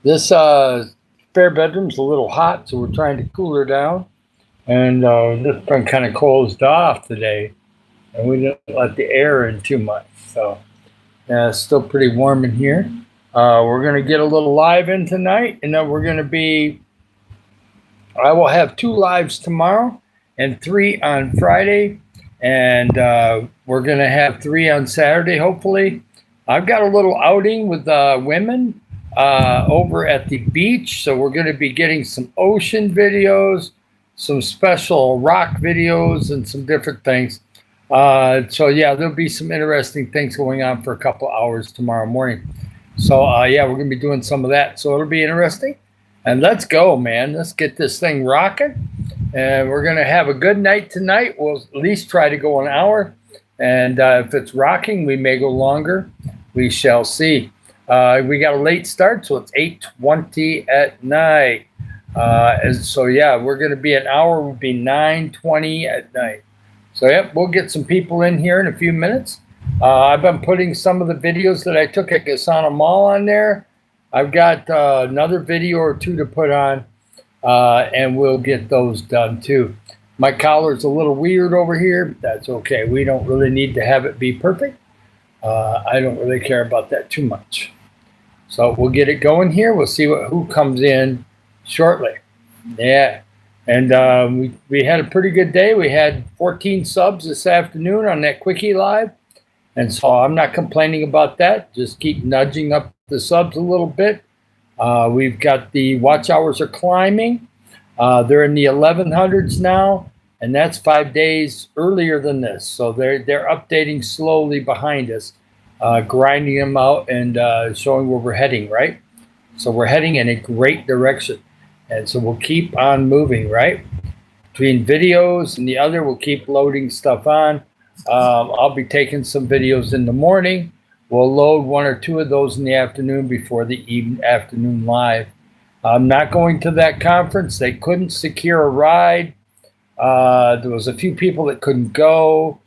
This spare bedroom's a little hot, so we're trying to cool her down. And this one kind of closed off today, and we didn't let the air in too much. So yeah, it's still pretty warm in here. We're gonna get a little live in tonight, and then we're gonna be. I will have 2 lives tomorrow and 3 on Friday, and we're gonna have 3 on Saturday. Hopefully, I've got a little outing with women over at the beach, so we're gonna be getting some ocean videos, some special rock videos, and some different things. So yeah, there'll be some interesting things going on for a couple hours tomorrow morning. So yeah, we're gonna be doing some of that. So it'll be interesting. And let's go, man. Let's get this thing rocking. And we're gonna have a good night tonight. We'll at least try to go an hour. And if it's rocking, we may go longer. We shall see. We got a late start, so it's 8:20 at night. And so yeah, we're gonna be an hour. Would be 9:20 at night. So yep, we'll get some people in here in a few minutes. I've been putting some of the videos that I took at Gasana Mall on there. I've got another video or two to put on, and we'll get those done too. My collar's a little weird over here. That's okay. We don't really need to have it be perfect. I don't really care about that too much. So we'll get it going here. We'll see who comes in shortly. Yeah. And we had a pretty good day. We had 14 subs this afternoon on that Quickie Live. And so I'm not complaining about that. Just keep nudging up the subs a little bit. We've got the watch hours are climbing. They're in the 1100s now, and that's 5 days earlier than this. So they're updating slowly behind us, grinding them out and showing where we're heading, right? So we're heading in a great direction. And so we'll keep on moving, right? Between videos and the other, we'll keep loading stuff on. I'll be taking some videos in the morning. We'll load 1 or 2 of those in the afternoon before the afternoon live. I'm not going to that conference. They couldn't secure a ride. There was a few people that couldn't go.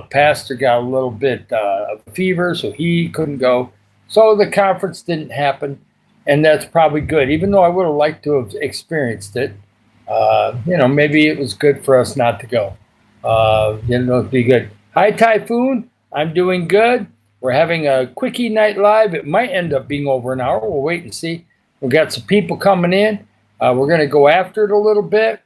Pastor got a little bit of fever, so he couldn't go. So the conference didn't happen, and that's probably good. Even though I would have liked to have experienced it, maybe it was good for us not to go. It'd be good. Hi, Typhoon. I'm doing good. We're having a quickie night live. It might end up being over an hour. We'll wait and see. We've got some people coming in. We're going to go after it a little bit.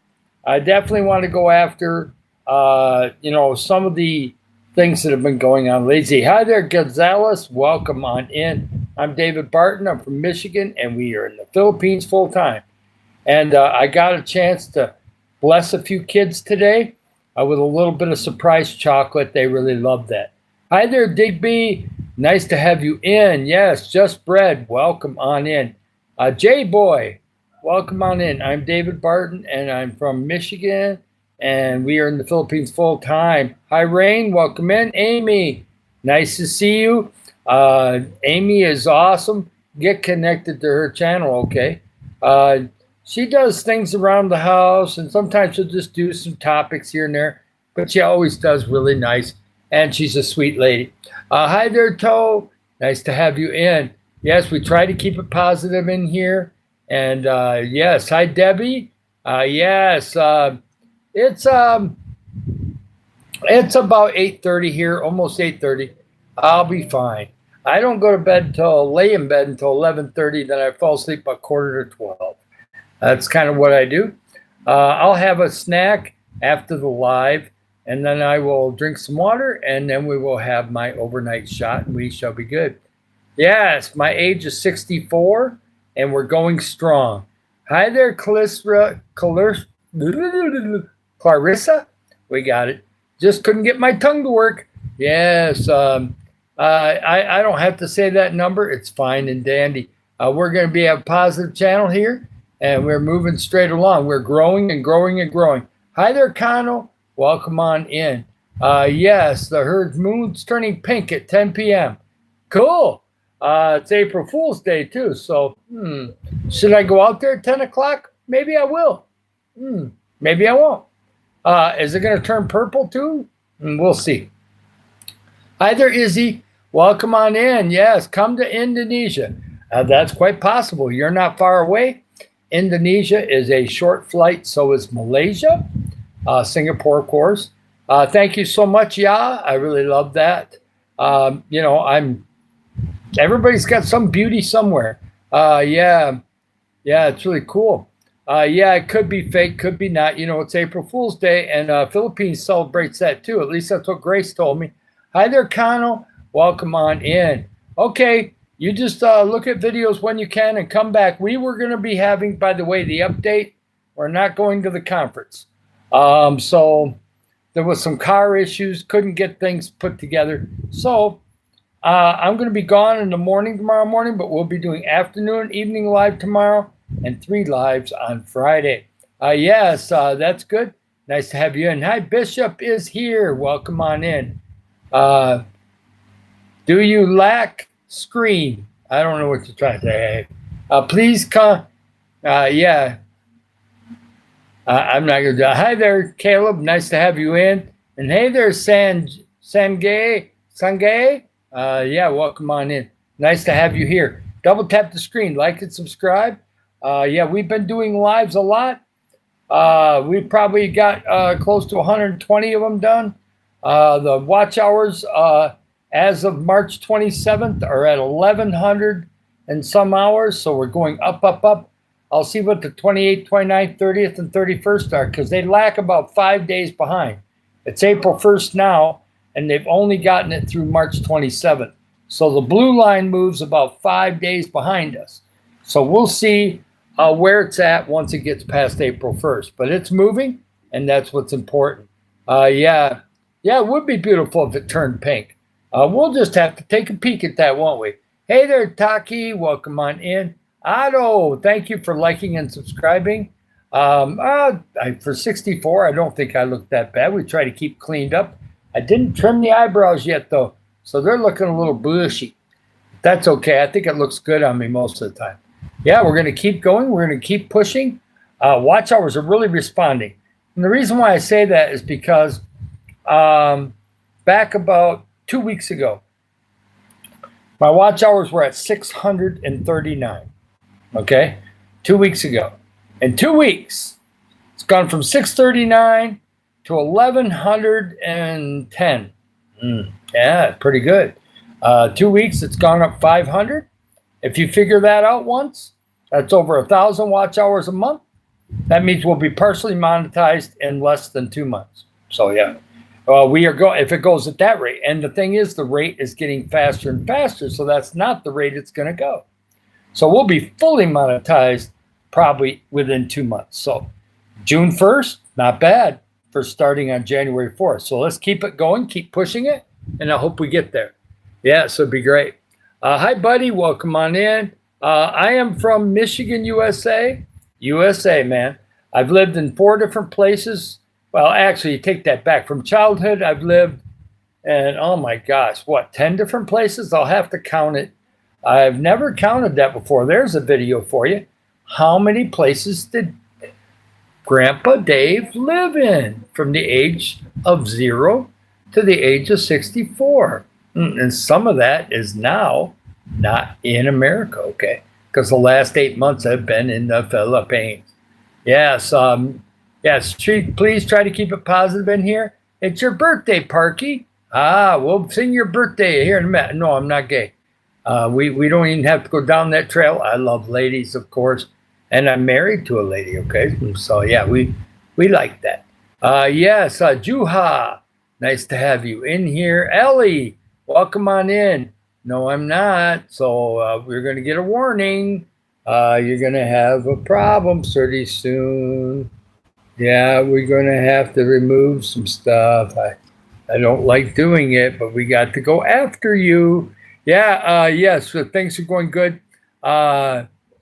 I definitely want to go after, some of the things that have been going on lately. Hi there, Gonzalez. Welcome on in. I'm David Barton. I'm from Michigan, and we are in the Philippines full time. And I got a chance to bless a few kids today with a little bit of surprise chocolate. They really love that. Hi there, Digby. Nice to have you in. Yes, Just Bread. Welcome on in. J-Boy, welcome on in. I'm David Barton, and I'm from Michigan, and we are in the Philippines full time. Hi, Rain. Welcome in. Amy, nice to see you. Amy is awesome. Get connected to her channel, okay? She does things around the house, and sometimes she'll just do some topics here and there, but she always does really nice, and she's a sweet lady. Hi there, Toe. Nice to have you in. Yes, we try to keep it positive in here. And yes, hi, Debbie. Yes, it's about 8:30 here, almost 8:30. I'll be fine. I don't go to bed lay in bed until 11:30. Then I fall asleep about 11:45. That's kind of what I do. I'll have a snack after the live, and then I will drink some water, and then we will have my overnight shot, and we shall be good. Yes, my age is 64, and we're going strong. Hi there, Clarissa. We got it. Just couldn't get my tongue to work. Yes, I don't have to say that number. It's fine and dandy. We're going to be a positive channel here, and we're moving straight along. We're growing and growing and growing. Hi there, Connell. Welcome on in. Yes, the herd moon's turning pink at 10 p.m. Cool. It's April Fool's Day, too. So, should I go out there at 10 o'clock? Maybe I will. Maybe I won't. Is it going to turn purple, too? We'll see. Hi there, Izzy. Welcome on in. Yes, come to Indonesia. That's quite possible. You're not far away. Indonesia is a short flight, so is Malaysia. Singapore, of course. Thank you so much, Ya. I really love that. Everybody's got some beauty somewhere. Yeah, it's really cool. Yeah, it could be fake, could be not. It's April Fool's Day, and Philippines celebrates that too. At least that's what Grace told me. Hi there, Kano. Welcome on in. Okay, you just look at videos when you can and come back. We were going to be having, by the way, the update. We're not going to the conference. So there was some car issues, couldn't get things put together. So I'm going to be gone in the morning tomorrow morning, but we'll be doing afternoon, evening live tomorrow, and 3 lives on Friday. Yes, that's good. Nice to have you in. Hi, Bishop is here. Welcome on in. Do you lack screen? I don't know what you're trying to say. Please come. Yeah. I'm not going to do it. Hi there, Caleb. Nice to have you in. And hey there, Sangay. Yeah, welcome on in. Nice to have you here. Double tap the screen, like and subscribe. Yeah, we've been doing lives a lot. We probably got close to 120 of them done. The watch hours as of March 27th are at 1,100 and some hours. So we're going up, up, up. I'll see what the 28th, 29th, 30th, and 31st are because they lack about 5 days behind. It's April 1st now, and they've only gotten it through March 27th. So the blue line moves about 5 days behind us. So we'll see where it's at once it gets past April 1st. But it's moving, and that's what's important. Yeah, it would be beautiful if it turned pink. We'll just have to take a peek at that, won't we? Hey there, Taki. Welcome on in. Otto, thank you for liking and subscribing. For 64, I don't think I look that bad. We try to keep cleaned up. I didn't trim the eyebrows yet, though, so they're looking a little bushy. That's okay. I think it looks good on me most of the time. Yeah, we're going to keep going. We're going to keep pushing. Watch hours are really responding. And the reason why I say that is because back about 2 weeks ago, my watch hours were at 639. Okay, 2 weeks ago. In 2 weeks, it's gone from 639 to 1,110. Yeah, pretty good. 2 weeks, it's gone up 500. If you figure that out once, that's over 1,000 watch hours a month. That means we'll be partially monetized in less than 2 months. So yeah, we are going if it goes at that rate. And the thing is, the rate is getting faster and faster. So that's not the rate it's going to go. So we'll be fully monetized probably within 2 months. So June 1st, not bad for starting on January 4th. So let's keep it going, keep pushing it, and I hope we get there. Yeah, so it'd be great. Hi, buddy. Welcome on in. I am from Michigan, USA. USA, man. I've lived in 4 different places. Well, actually, take that back. From childhood, I've lived in, 10 different places? I'll have to count it. I've never counted that before. There's a video for you. How many places did Grandpa Dave live in from the age of 0 to the age of 64? And some of that is now not in America, okay? Because the last 8 months I've been in the Philippines. Yes, please try to keep it positive in here. It's your birthday, Parky. We'll sing your birthday here in a minute. No, I'm not gay. We don't even have to go down that trail. I love ladies, of course, and I'm married to a lady, okay? So, yeah, we like that. Yes, Juha, nice to have you in here. Ellie, welcome on in. No, I'm not. So we're going to get a warning. You're going to have a problem pretty soon. Yeah, we're going to have to remove some stuff. I don't like doing it, but we got to go after you. Yeah, yes, so things are going good.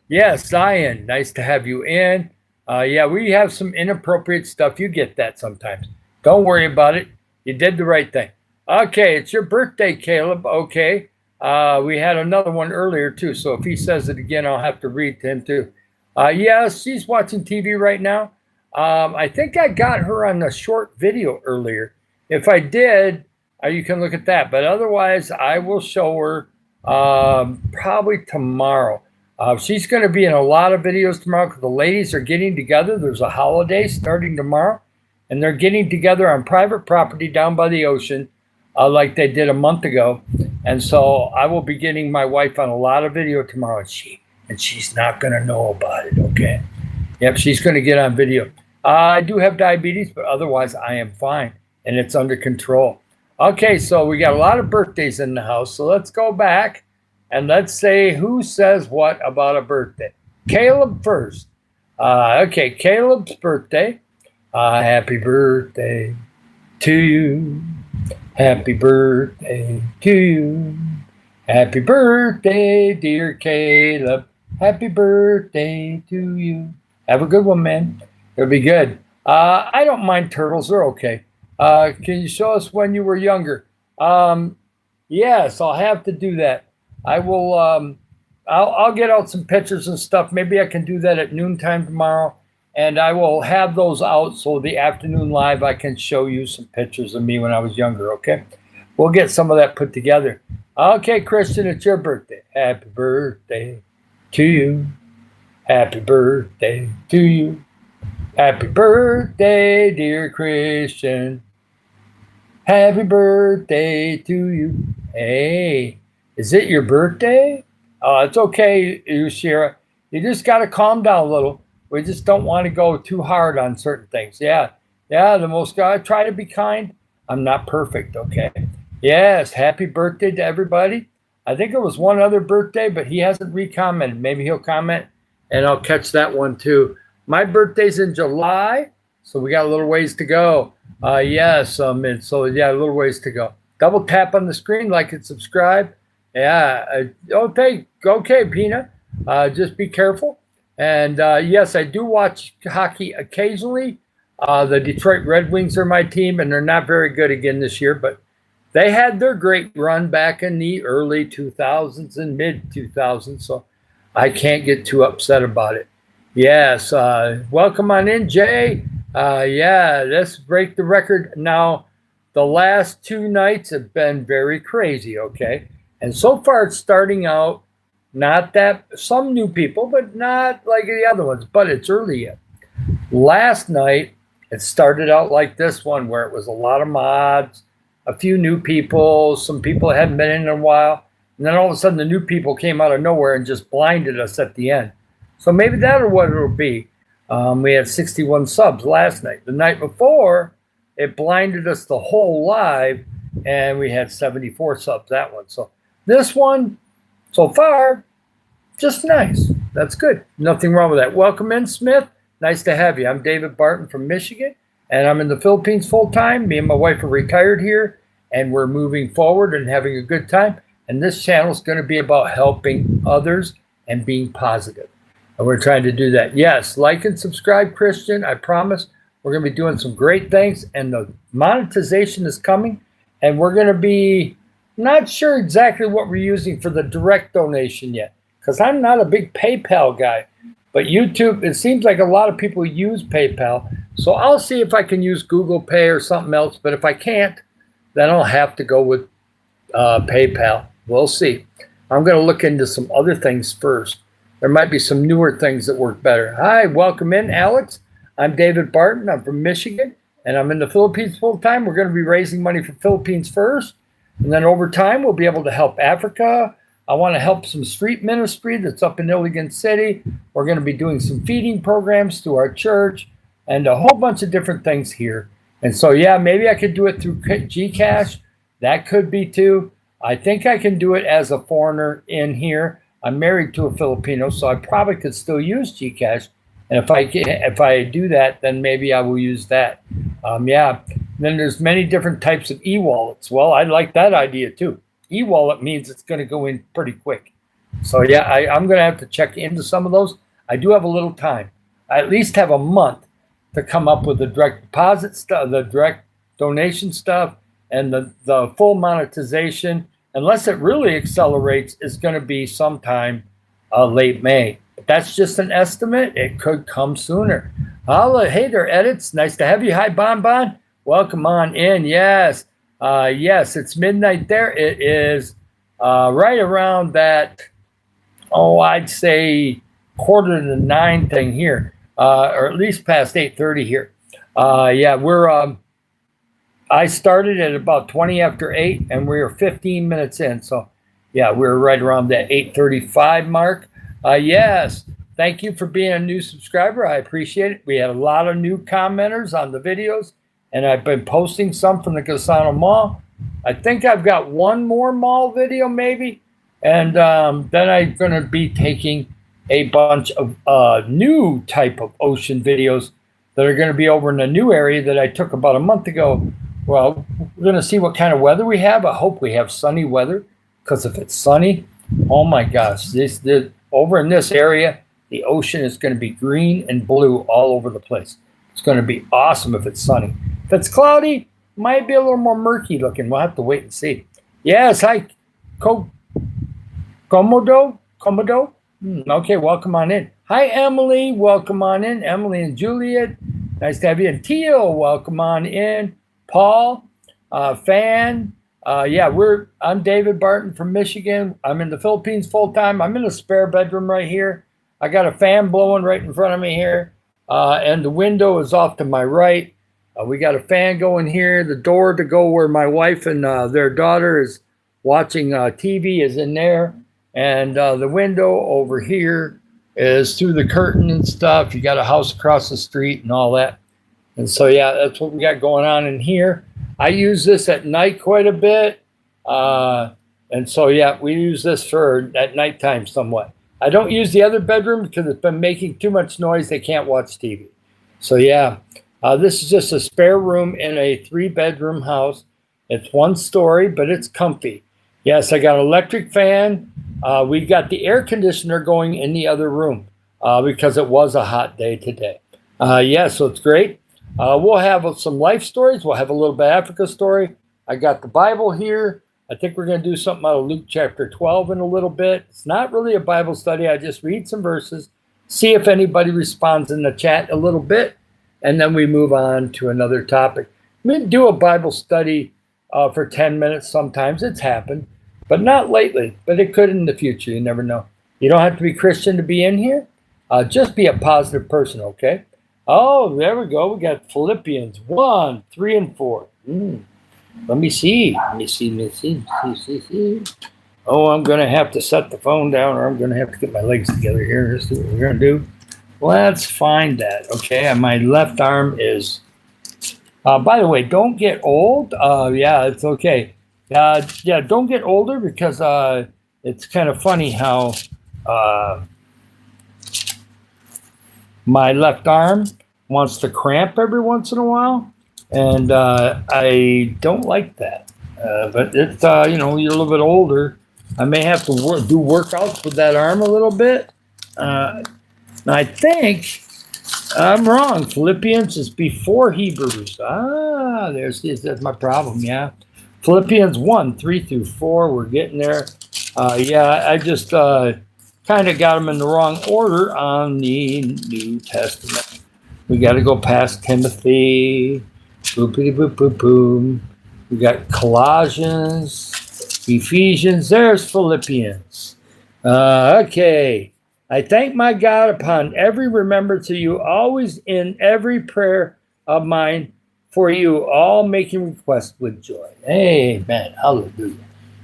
Yes, Zion, nice to have you in. Yeah, we have some inappropriate stuff. You get that sometimes. Don't worry about it. You did the right thing. Okay, it's your birthday, Caleb. Okay. We had another one earlier, too. So if he says it again, I'll have to read to him, too. Yes, she's watching TV right now. I think I got her on a short video earlier. If I did, you can look at that. But otherwise, I will show her Probably tomorrow. She's going to be in a lot of videos tomorrow because the ladies are getting together. There's a holiday starting tomorrow, and they're getting together on private property down by the ocean, like they did a month ago. And so I will be getting my wife on a lot of video tomorrow, and she's not going to know about it. Okay. Yep, she's going to get on video. I do have diabetes, but otherwise I am fine, and it's under control. Okay, so we got a lot of birthdays in the house. So let's go back and let's say who says what about a birthday. Caleb first. Okay, Caleb's birthday. Happy birthday to you. Happy birthday to you. Happy birthday, dear Caleb. Happy birthday to you. Have a good one, man. It'll be good. I don't mind turtles. They're okay. Can you show us when you were younger? Yes, I'll have to do that. I will. I'll get out some pictures and stuff. Maybe I can do that at noontime tomorrow, and I will have those out so the afternoon live I can show you some pictures of me when I was younger. Okay, we'll get some of that put together. Okay, Christian, it's your birthday. Happy birthday to you. Happy birthday to you. Happy birthday, dear Christian. Happy birthday to you. Hey, is it your birthday? It's okay, Shira. You just got to calm down a little. We just don't want to go too hard on certain things. Yeah, I try to be kind. I'm not perfect, okay? Yes, happy birthday to everybody. I think it was one other birthday, but he hasn't recommented. Maybe he'll comment, and I'll catch that one too. My birthday's in July, so we got a little ways to go. Yes, a little ways to go. Double tap on the screen, like and subscribe. Yeah. Okay, Pina. Just be careful. And yes, I do watch hockey occasionally. The Detroit Red Wings are my team, and they're not very good again this year, but they had their great run back in the early 2000s and mid 2000s, so I can't get too upset about it. Yes, welcome on in, Jay. Let's break the record. Now, the last 2 nights have been very crazy, okay? And so far it's starting out, not that, some new people, but not like the other ones, but it's early yet. Last night, it started out like this one, where it was a lot of mods, a few new people, some people that hadn't been in a while, and then all of a sudden the new people came out of nowhere and just blinded us at the end. So maybe that's what it'll be. We had 61 subs last night. The night before, it blinded us the whole live, and we had 74 subs that one. So this one, so far, just nice. That's good. Nothing wrong with that. Welcome in, Smith. Nice to have you. I'm David Barton from Michigan, and I'm in the Philippines full time. Me and my wife are retired here, and we're moving forward and having a good time. And this channel is going to be about helping others and being positive. And we're trying to do that. Yes, like and subscribe, Christian. I promise we're going to be doing some great things. And the monetization is coming. And we're going to be not sure exactly what we're using for the direct donation yet, because I'm not a big PayPal guy. But YouTube, it seems like a lot of people use PayPal. So I'll see if I can use Google Pay or something else. But if I can't, then I'll have to go with PayPal. We'll see. I'm going to look into some other things first. There might be some newer things that work better. Hi, welcome in, Alex. I'm David Barton. I'm from Michigan, and I'm in the Philippines full time. We're going to be raising money for Philippines first, and then over time, we'll be able to help Africa. I want to help some street ministry that's up in Iligan City. We're going to be doing some feeding programs through our church and a whole bunch of different things here. And so, yeah, maybe I could do it through Gcash. That could be too. I think I can do it as a foreigner in here. I'm married to a Filipino, so I probably could still use Gcash. And if I do that, then maybe I will use that. Then there's many different types of e-wallets. Well, I like that idea too. E-wallet means it's going to go in pretty quick. So yeah, I'm going to have to check into some of those. I do have a little time. I at least have a month to come up with the direct deposit stuff, the direct donation stuff, and the full monetization. Unless it really accelerates, it's going to be sometime late May. But that's just an estimate. It could come sooner. Hey there, Edits. Nice to have you. Hi, Bon. Welcome on in. Yes. Yes, it's midnight there. It is right around that, I'd say 8:45 thing here, or at least past 8:30 here. Yeah, I started at about 20 after 8, and we were 15 minutes in. So, yeah, we were right around that 8:35 mark. Yes, thank you for being a new subscriber. I appreciate it. We had a lot of new commenters on the videos, and I've been posting some from the Gasano Mall. I think I've got one more mall video, maybe, and then I'm going to be taking a bunch of new type of ocean videos that are going to be over in a new area that I took about a month ago. Well, we're going to see what kind of weather we have. I hope we have sunny weather, because if it's sunny, oh my gosh, this over in this area, the ocean is going to be green and blue all over the place. It's going to be awesome if it's sunny. If it's cloudy, might be a little more murky looking. We'll have to wait and see. Yes, hi, Komodo. Okay, welcome on in. Hi, Emily. Welcome on in. Emily and Juliet. Nice to have you. And Teal, welcome on in. Paul, Fan. Yeah, I'm David Barton from Michigan. I'm in the Philippines full time. I'm in a spare bedroom right here. I got a fan blowing right in front of me here, and the window is off to my right. We got a fan going here. The door to go where my wife and their daughter is watching TV is in there, and the window over here is through the curtain and stuff. You got a house across the street and all that. And so, yeah, that's what we got going on in here. I use this at night quite a bit. And so, yeah, we use this for at nighttime somewhat. I don't use the other bedroom because it's been making too much noise. They can't watch TV. So, yeah, this is just a spare room in a 3-bedroom house. It's 1 story, but it's comfy. Yes, I got an electric fan. We got the air conditioner going in the other room because it was a hot day today. Yeah, so it's great. We'll have some life stories. We'll have a little bit of Africa story. I got the Bible here. I think we're going to do something out of Luke chapter 12 in a little bit. It's not really a Bible study. I just read some verses, see if anybody responds in the chat a little bit, and then we move on to another topic. We do a Bible study for 10 minutes sometimes. It's happened, but not lately. But it could in the future. You never know. You don't have to be Christian to be in here. Just be a positive person, okay? Oh, there we go. We got Philippians 1, 3, and 4. Let me see. Oh, I'm going to have to set the phone down, or I'm going to have to get my legs together here. Let's see what we're going to do. Let's find that. Okay, and my left arm is... by the way, don't get old. Yeah, it's okay. Yeah, don't get older, because it's kind of funny how... my left arm wants to cramp every once in a while, and I don't like that. But it's, you're a little bit older. I may have to do workouts with that arm a little bit. I think I'm wrong. Philippians is before Hebrews. That's my problem, yeah. Philippians 1, 3 through 4, we're getting there. Yeah, I just... kind of got them in the wrong order on the New Testament. We got to go past Timothy. Boopity boop boop boom. We got Colossians, Ephesians. There's Philippians. Okay. I thank my God upon every remembrance of you, always in every prayer of mine for you, all making requests with joy. Amen. Hallelujah.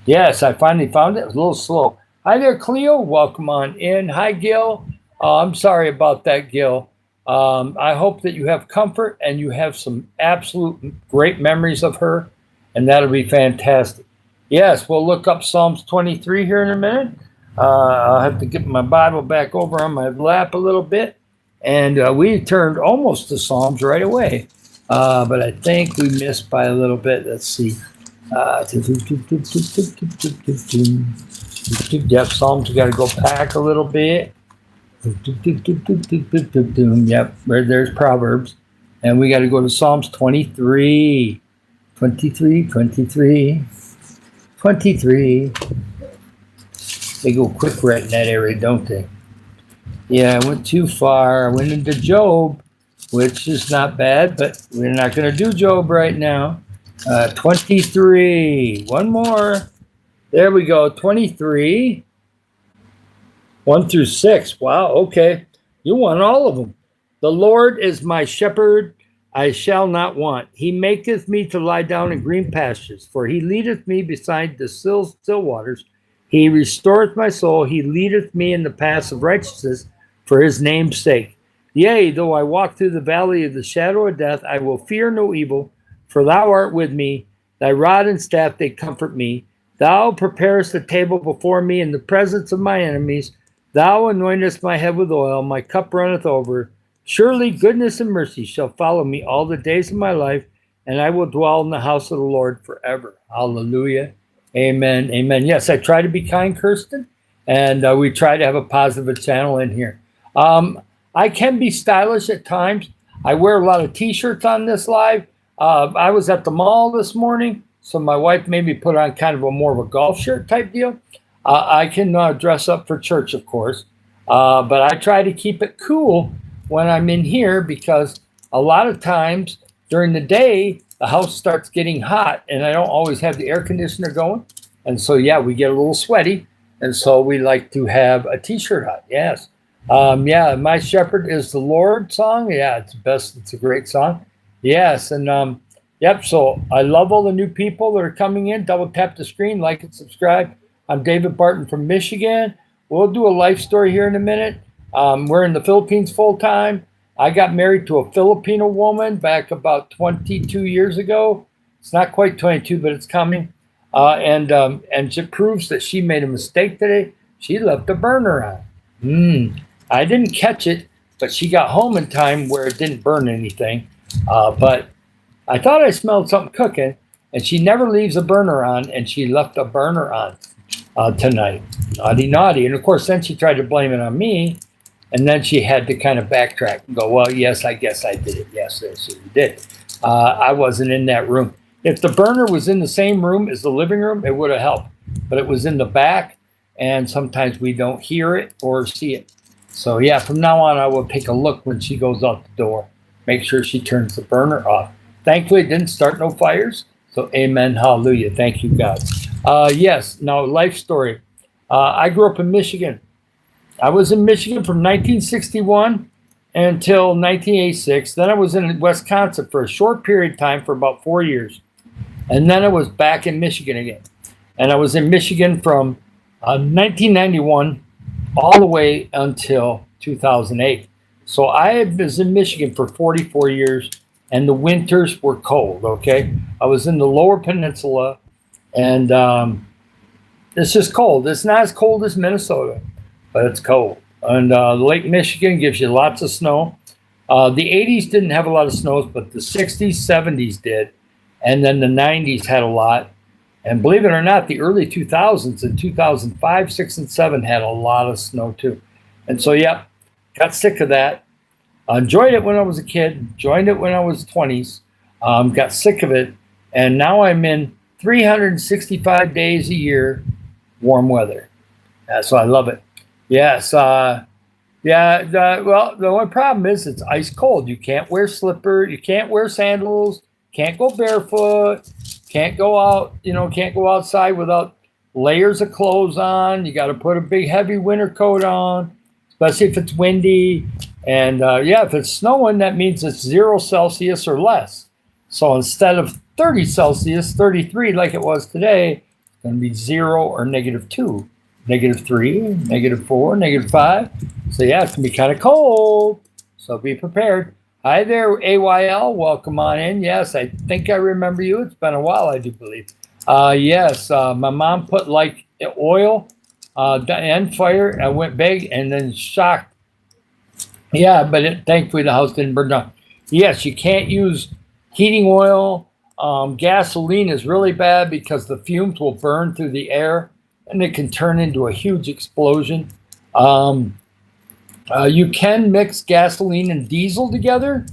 Yes, I finally found it. It was a little slow. Hi there, Cleo. Welcome on in. Hi, Gil. I'm sorry about that, Gil. I hope that you have comfort and you have some absolute great memories of her, and that'll be fantastic. Yes, we'll look up Psalms 23 here in a minute. I'll have to get my Bible back over on my lap a little bit, and we turned almost to Psalms right away, but I think we missed by a little bit. Let's see. Yep, Psalms, we got to go back a little bit. Yep, there's Proverbs. And we got to go to Psalms 23. 23. They go quick right in that area, don't they? Yeah, I went too far. I went into Job, which is not bad, but we're not going to do Job right now. 23. One more. There we go. 23. 1 through 6. Wow, okay. You won all of them. The Lord is my shepherd, I shall not want. He maketh me to lie down in green pastures, for he leadeth me beside the still waters. He restoreth my soul. He leadeth me in the paths of righteousness for his name's sake. Yea, though I walk through the valley of the shadow of death, I will fear no evil, for thou art with me. Thy rod and staff, they comfort me. Thou preparest a table before me in the presence of my enemies. Thou anointest my head with oil, my cup runneth over. Surely goodness and mercy shall follow me all the days of my life, and I will dwell in the house of the Lord forever. Hallelujah. Amen. Amen. Yes, I try to be kind, Kirsten, and we try to have a positive channel in here. I can be stylish at times. I wear a lot of t-shirts on this live. I was at the mall this morning, so my wife made me put on kind of a more of a golf shirt type deal. I can dress up for church, of course, but I try to keep it cool when I'm in here because a lot of times during the day, the house starts getting hot and I don't always have the air conditioner going. And so, yeah, we get a little sweaty. And so we like to have a t-shirt on. Yes. Yeah, My Shepherd is the Lord song. Yeah, it's best. It's a great song. Yes. And yep. So I love all the new people that are coming in. Double tap the screen, like and subscribe. I'm David Barton from Michigan. We'll do a life story here in a minute. We're in the Philippines full time. I got married to a Filipino woman back about 22 years ago. It's not quite 22, but it's coming. And it proves that she made a mistake today. She left the burner on. I didn't catch it, but she got home in time where it didn't burn anything. But I thought I smelled something cooking, and she never leaves a burner on, and she left a burner on tonight. Naughty, naughty. And of course, then she tried to blame it on me. And then she had to kind of backtrack and go, well, yes, I guess I did it. Yes, you did. I wasn't in that room. If the burner was in the same room as the living room, it would have helped. But it was in the back, and sometimes we don't hear it or see it. So, yeah, from now on, I will take a look when she goes out the door. Make sure she turns the burner off. Thankfully, it didn't start no fires. So, amen, hallelujah. Thank you, God. Yes, now, life story. I grew up in Michigan. I was in Michigan from 1961 until 1986. Then I was in Wisconsin for a short period of time for about 4 years. And then I was back in Michigan again. And I was in Michigan from 1991 all the way until 2008. So I was in Michigan for 44 years, and the winters were cold, okay? I was in the lower peninsula, and it's just cold. It's not as cold as Minnesota, but it's cold. And Lake Michigan gives you lots of snow. The 80s didn't have a lot of snows, but the 60s, 70s did. And then the 90s had a lot. And believe it or not, the early 2000s in 2005, 6, and 7 had a lot of snow too. And so, yeah, got sick of that. Enjoyed it when I was a kid. Enjoyed it when I was 20s. Got sick of it. And now I'm in 365 days a year, warm weather. So I love it. Yes. Well, the only problem is it's ice cold. You can't wear slippers. You can't wear sandals. Can't go barefoot. Can't go out. Can't go outside without layers of clothes on. You got to put a big, heavy winter coat on, especially if it's windy. And if it's snowing, that means it's 0 Celsius or less. So instead of 30 Celsius, 33 like it was today, it's going to be 0 or -2. -3, -4, -5. So yeah, it's gonna be kind of cold. So be prepared. Hi there, AYL. Welcome on in. Yes, I think I remember you. It's been a while, I do believe. Yes, my mom put like oil and fire. I went big and then shocked. Yeah, but thankfully the house didn't burn down. Yes, you can't use heating oil. Gasoline is really bad because the fumes will burn through the air, and it can turn into a huge explosion. You can mix gasoline and diesel together,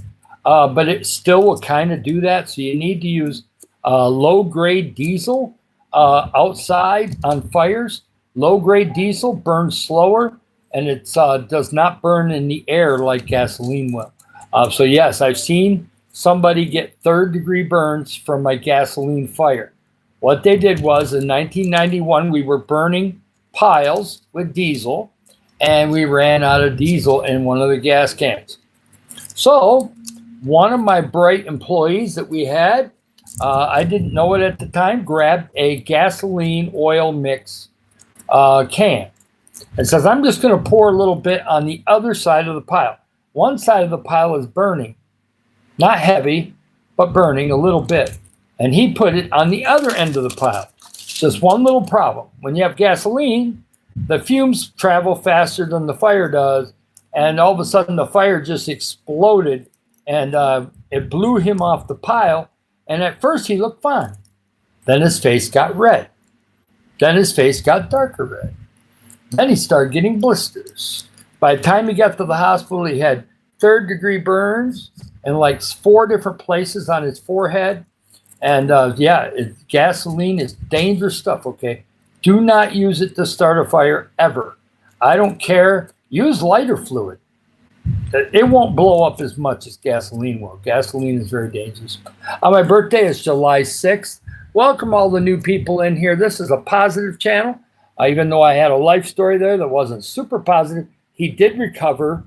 but it still will kind of do that. So you need to use low-grade diesel outside on fires. Low-grade diesel burns slower, and it does not burn in the air like gasoline will. So yes, I've seen somebody get third-degree burns from a gasoline fire. What they did was in 1991, we were burning piles with diesel, and we ran out of diesel in one of the gas cans. So one of my bright employees that we had, I didn't know it at the time, grabbed a gasoline oil mix can and says, I'm just going to pour a little bit on the other side of the pile. One side of the pile is burning, not heavy, but burning a little bit. And he put it on the other end of the pile. Just one little problem. When you have gasoline, the fumes travel faster than the fire does. And all of a sudden, the fire just exploded and it blew him off the pile. And at first, he looked fine. Then his face got red. Then his face got darker red. Then he started getting blisters. By the time he got to the hospital, he had third-degree burns in like 4 different places on his forehead. And gasoline is dangerous stuff, okay? Do not use it to start a fire ever. I don't care. Use lighter fluid. It won't blow up as much as gasoline will. Gasoline is very dangerous. My birthday is July 6th. Welcome all the new people in here. This is a positive channel. Even though I had a life story there that wasn't super positive, he did recover,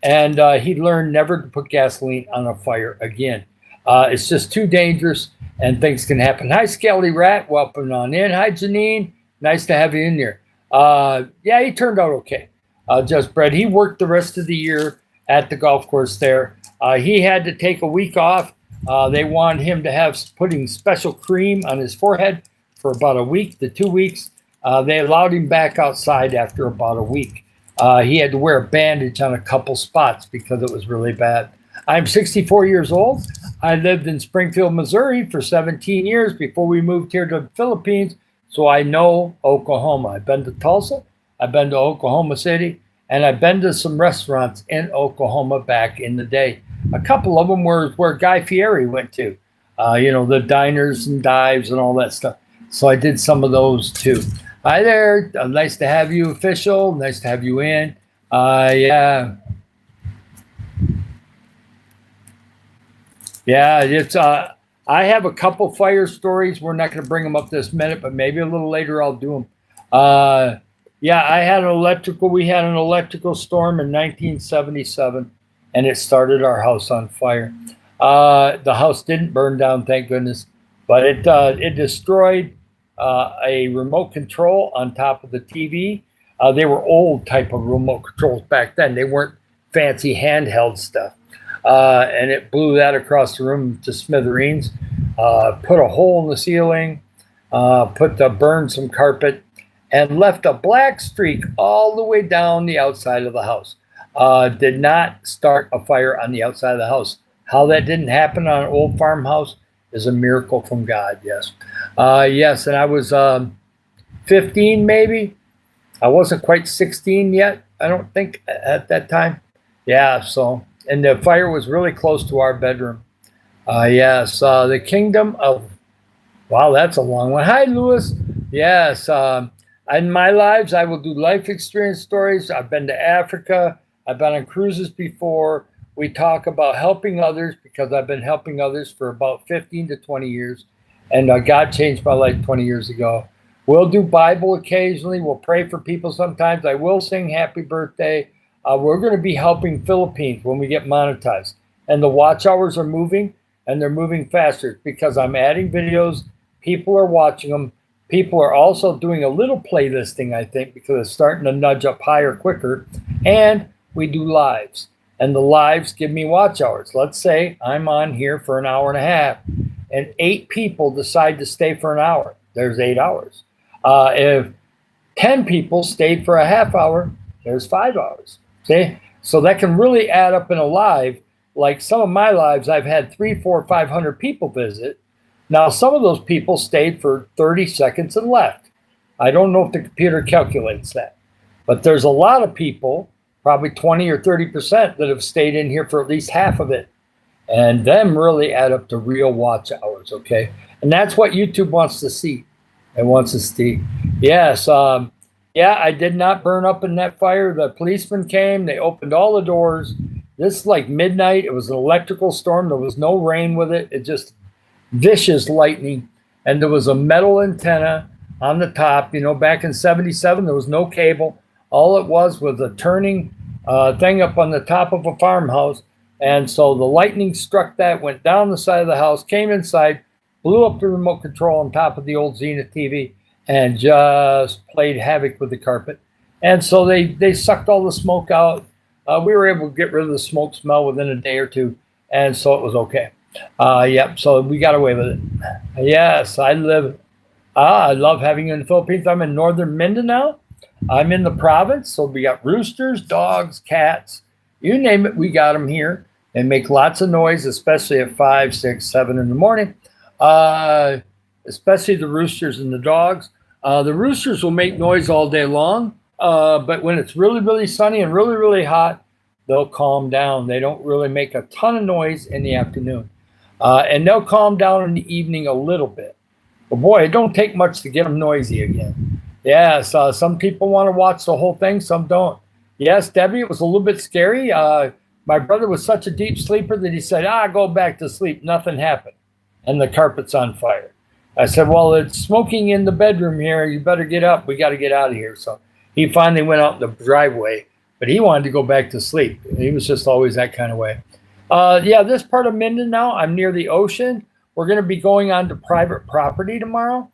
and he learned never to put gasoline on a fire again. It's just too dangerous, and things can happen. Hi, Skelly Rat. Welcome on in. Hi, Janine. Nice to have you in there. He turned out okay. Just Brett. He worked the rest of the year at the golf course there. He had to take a week off. They wanted him to have putting special cream on his forehead for about a week to 2 weeks. They allowed him back outside after about a week. He had to wear a bandage on a couple spots because it was really bad. I'm 64 years old. I lived in Springfield, Missouri for 17 years before we moved here to the Philippines, so I know Oklahoma. I've been to Tulsa, I've been to Oklahoma City, and I've been to some restaurants in Oklahoma back in the day. A couple of them were where Guy Fieri went to, the diners and dives and all that stuff. So I did some of those too. Hi there. Nice to have you, official. Nice to have you in. Yeah, it's I have a couple fire stories. We're not going to bring them up this minute, but maybe a little later I'll do them. We had an electrical storm in 1977, and it started our house on fire. The house didn't burn down, thank goodness, but it destroyed a remote control on top of the TV. They were old type of remote controls back then. They weren't fancy handheld stuff. And it blew that across the room to smithereens, put a hole in the ceiling, burned some carpet, and left a black streak all the way down the outside of the house. Did not start a fire on the outside of the house. How that didn't happen on an old farmhouse is a miracle from God, yes. Yes, and I was 15 maybe. I wasn't quite 16 yet, I don't think, at that time. Yeah, so, and the fire was really close to our bedroom. Yes, the kingdom of, wow, that's a long one. Hi, Lewis. Yes, in my lives, I will do life experience stories. I've been to Africa. I've been on cruises before. We talk about helping others because I've been helping others for about 15 to 20 years. And God changed my life 20 years ago. We'll do Bible occasionally. We'll pray for people sometimes. I will sing happy birthday. We're going to be helping Philippines when we get monetized. And the watch hours are moving, and they're moving faster because I'm adding videos. People are watching them. People are also doing a little playlisting, I think, because it's starting to nudge up higher quicker. And we do lives. And the lives give me watch hours. Let's say I'm on here for an hour and a half, and 8 people decide to stay for an hour. There's 8 hours. If 10 people stayed for a half hour, there's 5 hours. See? So that can really add up in a live. Like some of my lives, I've had 300, 400, 500 people visit. Now, some of those people stayed for 30 seconds and left. I don't know if the computer calculates that. But there's a lot of people, probably 20 or 30%, that have stayed in here for at least half of it. And them really add up to real watch hours, okay? And that's what YouTube wants to see. It wants to see. Yes, I did not burn up in that fire. The policemen came. They opened all the doors. This is like midnight. It was an electrical storm. There was no rain with it. It just vicious lightning. and there was a metal antenna on the top. Back in '77, there was no cable. All it was a turning thing up on the top of a farmhouse. And so the lightning struck that, went down the side of the house, came inside, blew up the remote control on top of the old Zenith TV, and just played havoc with the carpet. And so they sucked all the smoke out. We were able to get rid of the smoke smell within a day or two, and so it was okay. Yep, so we got away with it. Yes, I love having you in the Philippines. I'm in northern Mindanao. I'm in the province, so we got roosters, dogs, cats, you name it, we got them here, and make lots of noise, especially at 5, 6, 7 in the morning. Especially the roosters and the dogs. The roosters will make noise all day long, but when it's really, really sunny and really, really hot, they'll calm down. They don't really make a ton of noise in the afternoon. And they'll calm down in the evening a little bit. But boy, it don't take much to get them noisy again. Yes, some people want to watch the whole thing, some don't. Yes, Debbie, it was a little bit scary. My brother was such a deep sleeper that he said, go back to sleep. Nothing happened. And the carpet's on fire. I said, well, it's smoking in the bedroom here. You better get up. We got to get out of here. So he finally went out in the driveway, but he wanted to go back to sleep. He was just always that kind of way. This part of Mindanao, I'm near the ocean. We're going to be going on to private property tomorrow.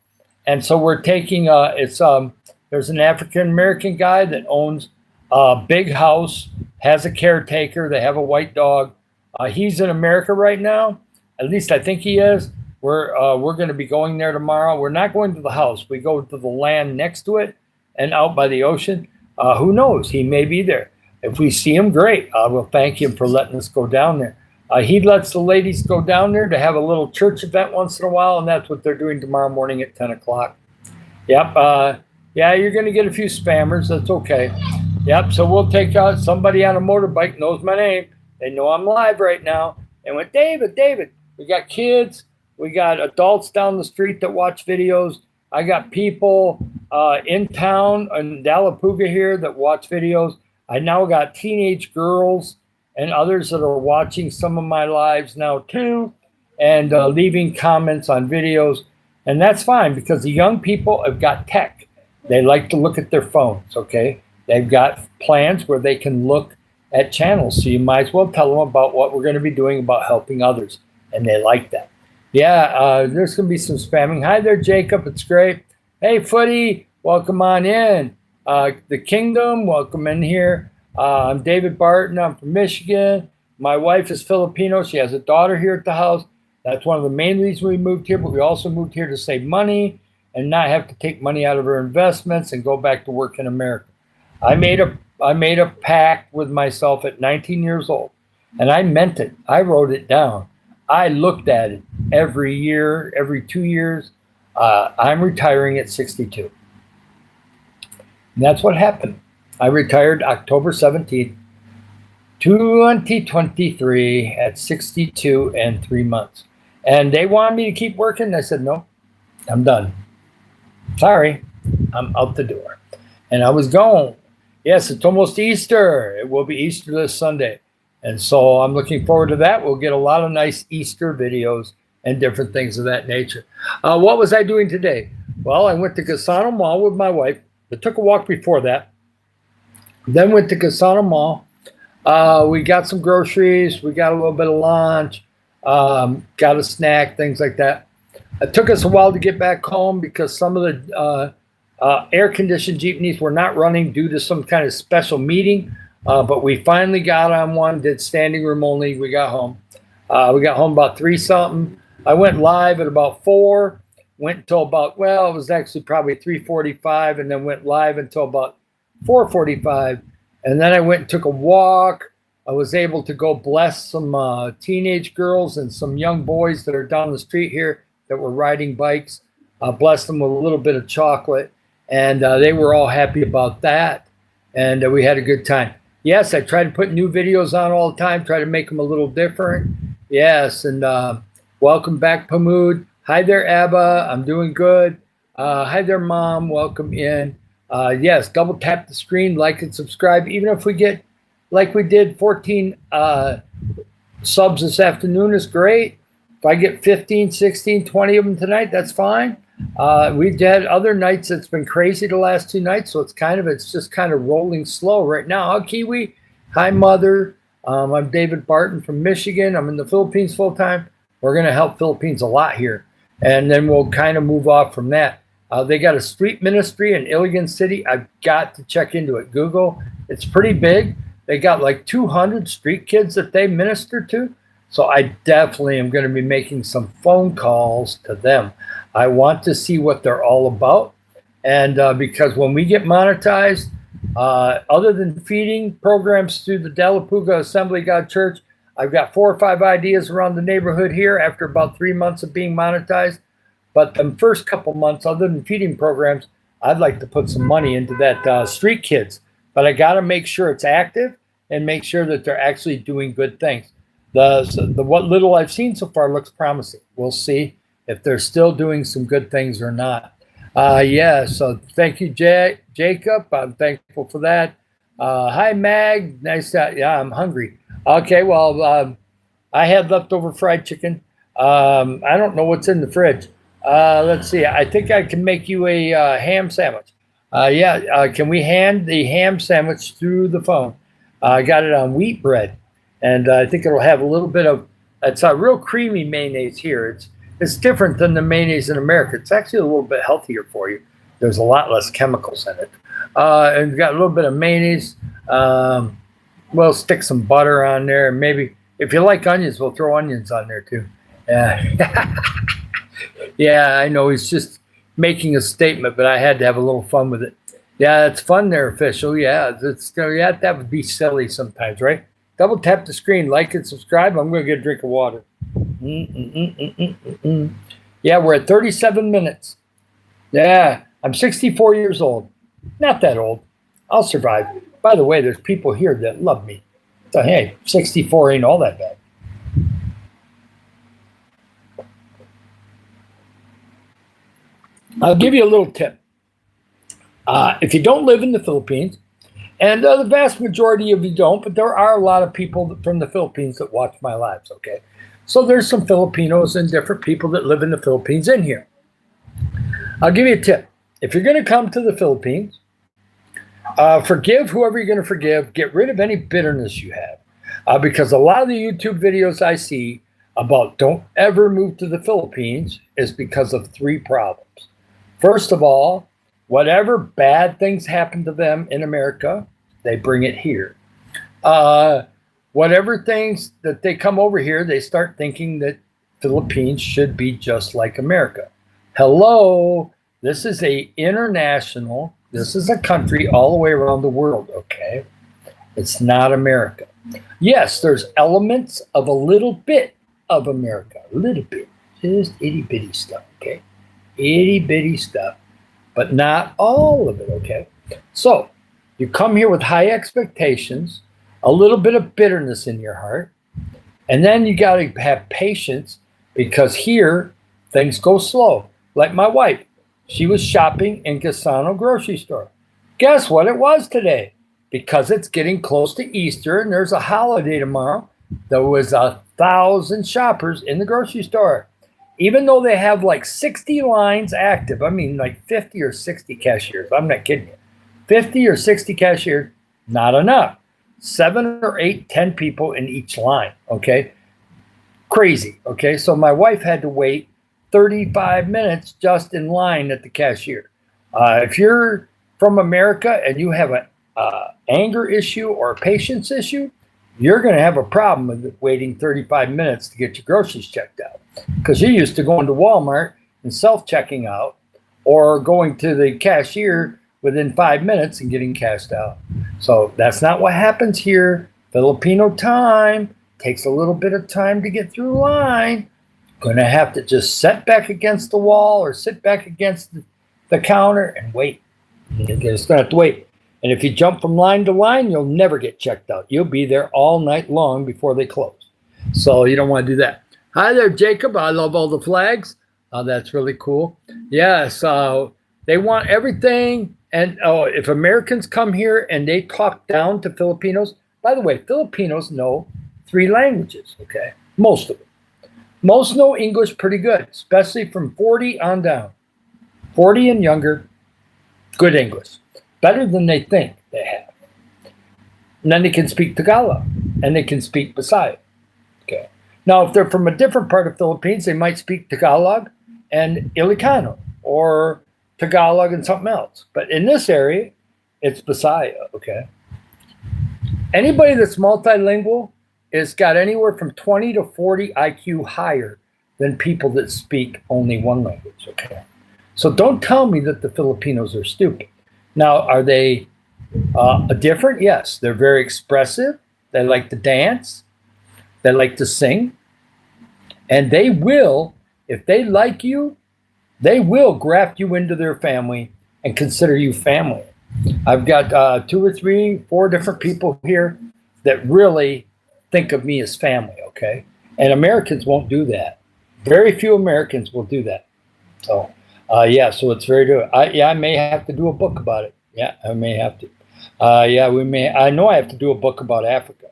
And so we're taking, there's an African-American guy that owns a big house, has a caretaker. They have a white dog. He's in America right now. At least I think he is. We're going to be going there tomorrow. We're not going to the house. We go to the land next to it and out by the ocean. Who knows? He may be there. If we see him, great. We'll thank him for letting us go down there. He lets the ladies go down there to have a little church event once in a while, and that's what they're doing tomorrow morning at 10 o'clock. Yep. You're going to get a few spammers. That's okay. Yep. So we'll take out somebody on a motorbike knows my name. They know I'm live right now. And went, David, we got kids. We got adults down the street that watch videos. I got people in town in Dalapuga here that watch videos. I now got teenage girls and others that are watching some of my lives now too, and leaving comments on videos. And that's fine because the young people have got tech. They like to look at their phones, okay? They've got plans where they can look at channels. So you might as well tell them about what we're going to be doing about helping others. And they like that. There's going to be some spamming. Hi there, Jacob. It's great. Hey, Footy, welcome on in. The Kingdom, welcome in here. I'm David Barton. I'm from Michigan. My wife is Filipino. She has a daughter here at the house. That's one of the main reasons we moved here, but we also moved here to save money and not have to take money out of our investments and go back to work in America. I made a pact with myself at 19 years old, and I meant it. I wrote it down. I looked at it every year, every 2 years. I'm retiring at 62. And that's what happened. I retired October 17th, 2023 at 62 and 3 months. And they wanted me to keep working. I said, no, I'm done. Sorry, I'm out the door. And I was gone. Yes, it's almost Easter. It will be Easter this Sunday. And so I'm looking forward to that. We'll get a lot of nice Easter videos and different things of that nature. What was I doing today? Well, I went to Gasano Mall with my wife. I took a walk before that. Then went to Gasano Mall. We got some groceries. We got a little bit of lunch. Got a snack, things like that. It took us a while to get back home because some of the air-conditioned jeepneys were not running due to some kind of special meeting. But we finally got on one, did standing room only. We got home. We got home about 3-something. I went live at about 4. Went until about, it was actually probably 3:45, and then went live until about 4:45. And then I went and took a walk. I was able to go bless some teenage girls and some young boys that are down the street here that were riding bikes. Blessed them with a little bit of chocolate. And they were all happy about that. And we had a good time. Yes, I try to put new videos on all the time, try to make them a little different. Yes, and welcome back, Pamood. Hi there, Abba. I'm doing good. Hi there, Mom. Welcome in. Yes, double tap the screen, like and subscribe. Even if we get, like we did, 14 subs this afternoon is great. If I get 15, 16, 20 of them tonight, that's fine. We've had other nights that's been crazy the last 2 nights, so it's just kind of rolling slow right now. Oh, Kiwi, hi, Mother. I'm David Barton from Michigan. I'm in the Philippines full time. We're going to help Philippines a lot here, and then we'll kind of move off from that. They got a street ministry in Iligan City. I've got to check into it. Google. It's pretty big. They got like 200 street kids that they minister to. So I definitely am going to be making some phone calls to them. I want to see what they're all about. And because when we get monetized, other than feeding programs through the Delapuga Assembly God Church, I've got 4 or 5 ideas around the neighborhood here after about 3 months of being monetized. But the first couple months, other than feeding programs, I'd like to put some money into that street kids. But I got to make sure it's active and make sure that they're actually doing good things. What little I've seen so far looks promising. We'll see if they're still doing some good things or not. Yeah, so thank you, Jacob. I'm thankful for that. Hi, Mag. Nice. Yeah, I'm hungry. Okay, well, I had leftover fried chicken. I don't know what's in the fridge. Let's see. I think I can make you a ham sandwich. Can we hand the ham sandwich through the phone? I got it on wheat bread, and I think it'll have a little bit of. It's a real creamy mayonnaise here. It's different than the mayonnaise in America. It's actually a little bit healthier for you. There's a lot less chemicals in it, and got a little bit of mayonnaise. We'll stick some butter on there, and maybe if you like onions, we'll throw onions on there too. Yeah. Yeah, I know he's just making a statement, but I had to have a little fun with it. Yeah, it's fun there, official. Yeah, that would be silly sometimes, right? Double tap the screen, like and subscribe. I'm going to get a drink of water. Yeah, we're at 37 minutes. Yeah, I'm 64 years old. Not that old. I'll survive. By the way, there's people here that love me. So, hey, 64 ain't all that bad. I'll give you a little tip. If you don't live in the Philippines, and the vast majority of you don't, but there are a lot of people from the Philippines that watch my lives, okay? So there's some Filipinos and different people that live in the Philippines in here. I'll give you a tip. If you're going to come to the Philippines, forgive whoever you're going to forgive. Get rid of any bitterness you have. Because a lot of the YouTube videos I see about don't ever move to the Philippines is because of 3 problems. First of all, whatever bad things happen to them in America, they bring it here. Whatever things that they come over here, they start thinking that Philippines should be just like America. Hello, this is a country all the way around the world, okay? It's not America. Yes, there's elements of a little bit of America, a little bit, just itty bitty stuff, okay? Itty bitty stuff, but not all of it, okay? So you come here with high expectations, a little bit of bitterness in your heart, and then you got to have patience because here things go slow. Like my wife, she was shopping in Gasano grocery store. Guess what it was today? Because it's getting close to Easter and there's a holiday tomorrow, there was 1,000 shoppers in the grocery store. Even though they have like 60 lines active, I mean like 50 or 60 cashiers. I'm not kidding you. 50 or 60 cashiers, not enough. 7 or 8, 10 people in each line, okay? Crazy, okay? So my wife had to wait 35 minutes just in line at the cashier. If you're from America and you have an anger issue or a patience issue, you're going to have a problem with waiting 35 minutes to get your groceries checked out. Because you're used to going to Walmart and self-checking out or going to the cashier within 5 minutes and getting cashed out. So that's not what happens here. Filipino time takes a little bit of time to get through line. Going to have to just sit back against the wall or sit back against the counter and wait. You're just going to have to wait. And if you jump from line to line, you'll never get checked out. You'll be there all night long before they close. So you don't want to do that. Hi there, Jacob. I love all the flags. That's really cool. Yes, they want everything. And if Americans come here and they talk down to Filipinos, by the way, Filipinos know 3 languages, okay? Most of them. Most know English pretty good, especially from 40 on down. 40 and younger, good English. Better than they think they have. And then they can speak Tagalog, and they can speak Bisaya. Okay. Now, if they're from a different part of the Philippines, they might speak Tagalog and Ilocano, or Tagalog and something else. But in this area, it's Bisaya, okay? Anybody that's multilingual has got anywhere from 20 to 40 IQ higher than people that speak only one language, okay? So don't tell me that the Filipinos are stupid. Now, are they different? Yes, they're very expressive. They like to dance. They like to sing. And they will, if they like you, they will graft you into their family and consider you family. I've got 2 or 3, 4 different people here that really think of me as family, okay? And Americans won't do that. Very few Americans will do that. So, yeah, so it's very good. I may have to do a book about it. Yeah, I may have to. Yeah, we may. I know I have to do a book about Africa.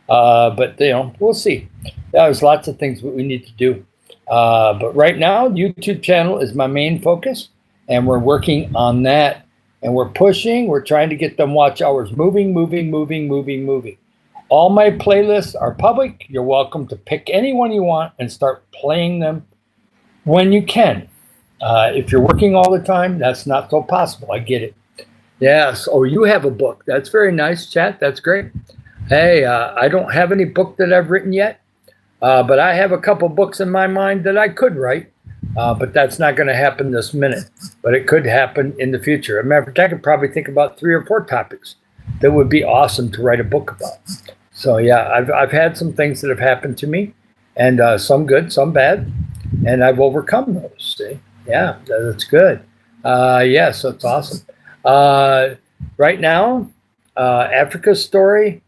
But, we'll see. There's lots of things that we need to do. But right now, YouTube channel is my main focus, and we're working on that. And we're pushing. We're trying to get them watch hours moving. All my playlists are public. You're welcome to pick any one you want and start playing them when you can. If you're working all the time, that's not so possible. I get it. Yes. Oh, you have a book. That's very nice, chat. That's great. Hey, I don't have any book that I've written yet, but I have a couple books in my mind that I could write, but that's not going to happen this minute, but it could happen in the future. As a matter of fact, I could probably think about 3 or 4 topics that would be awesome to write a book about. So yeah, I've had some things that have happened to me, and some good, some bad, and I've overcome those. See? Yeah, that's good. Yeah, so it's awesome. Right now, Africa's story.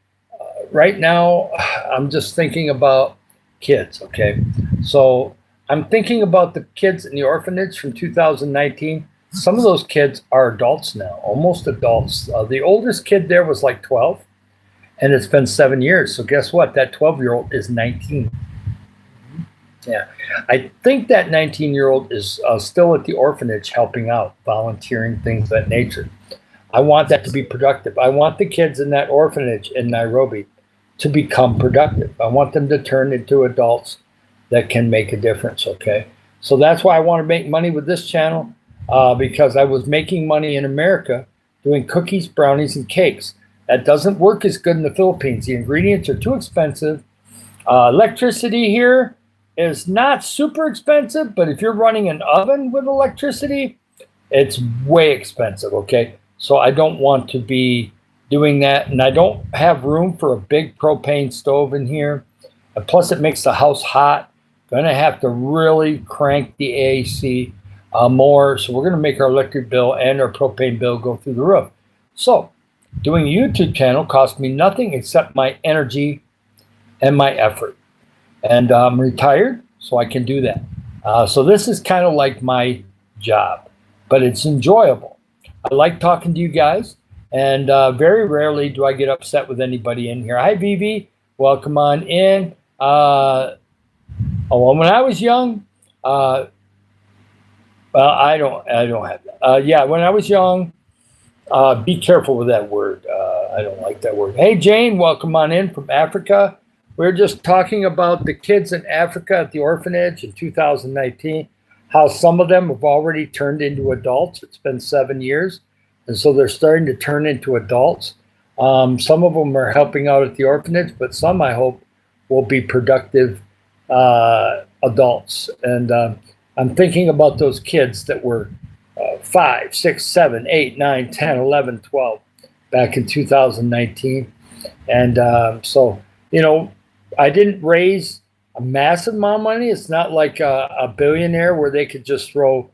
Right now, I'm just thinking about kids, okay? So I'm thinking about the kids in the orphanage from 2019. Some of those kids are adults now, almost adults. The oldest kid there was like 12, and it's been 7 years. So guess what? That 12-year-old is 19. Yeah, I think that 19-year-old is still at the orphanage helping out, volunteering, things of that nature. I want that to be productive. I want the kids in that orphanage in Nairobi to become productive. I want them to turn into adults that can make a difference, okay? So that's why I want to make money with this channel, because I was making money in America doing cookies, brownies, and cakes. That doesn't work as good in the Philippines. The ingredients are too expensive. Electricity here is not super expensive, but if you're running an oven with electricity, it's way expensive, okay? So I don't want to be doing that, and I don't have room for a big propane stove in here. And plus, it makes the house hot. Gonna have to really crank the AC more, so we're gonna make our electric bill and our propane bill go through the roof. So doing a YouTube channel cost me nothing except my energy and my effort. And I'm retired, so I can do that. So this is kind of like my job, but it's enjoyable. I like talking to you guys. And very rarely do I get upset with anybody in here. Hi, Vivi. Welcome on in. When I was young, well, I don't have that. Yeah, when I was young, be careful with that word. I don't like that word. Hey, Jane, welcome on in from Africa. We're just talking about the kids in Africa at the orphanage in 2019, how some of them have already turned into adults. It's been 7 years. And so they're starting to turn into adults. Some of them are helping out at the orphanage, but some, I hope, will be productive adults. And I'm thinking about those kids that were 5, 6, 7, 8, 9, 10, 11, 12 back in 2019. And so, I didn't raise a massive amount of money. It's not like a billionaire where they could just throw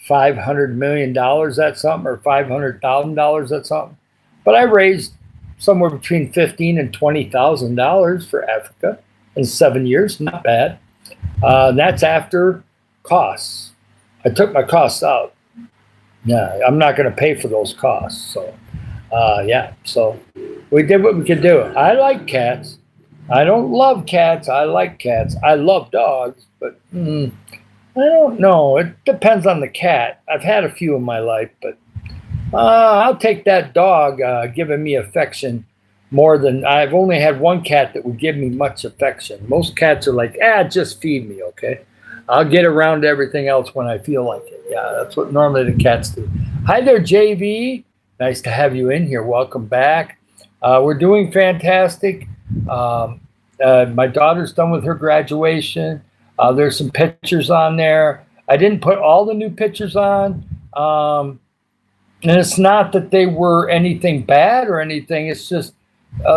$500 million at something or $500,000 at something. But I raised somewhere between $15,000 and $20,000 for Africa in 7 years. Not bad. That's after costs. I took my costs out. Yeah, I'm not going to pay for those costs. So, yeah. So we did what we could do. I like cats. I don't love cats. I like cats. I love dogs, but I don't know. It depends on the cat. I've had a few in my life, but I'll take that dog giving me affection more than I've only had one cat that would give me much affection. Most cats are like, just feed me, okay? I'll get around to everything else when I feel like it. Yeah, that's what normally the cats do. Hi there, JV. Nice to have you in here. Welcome back. We're doing fantastic. Um, my daughter's done with her graduation. There's some pictures on there. I didn't put all the new pictures on. And it's not that they were anything bad or anything. It's just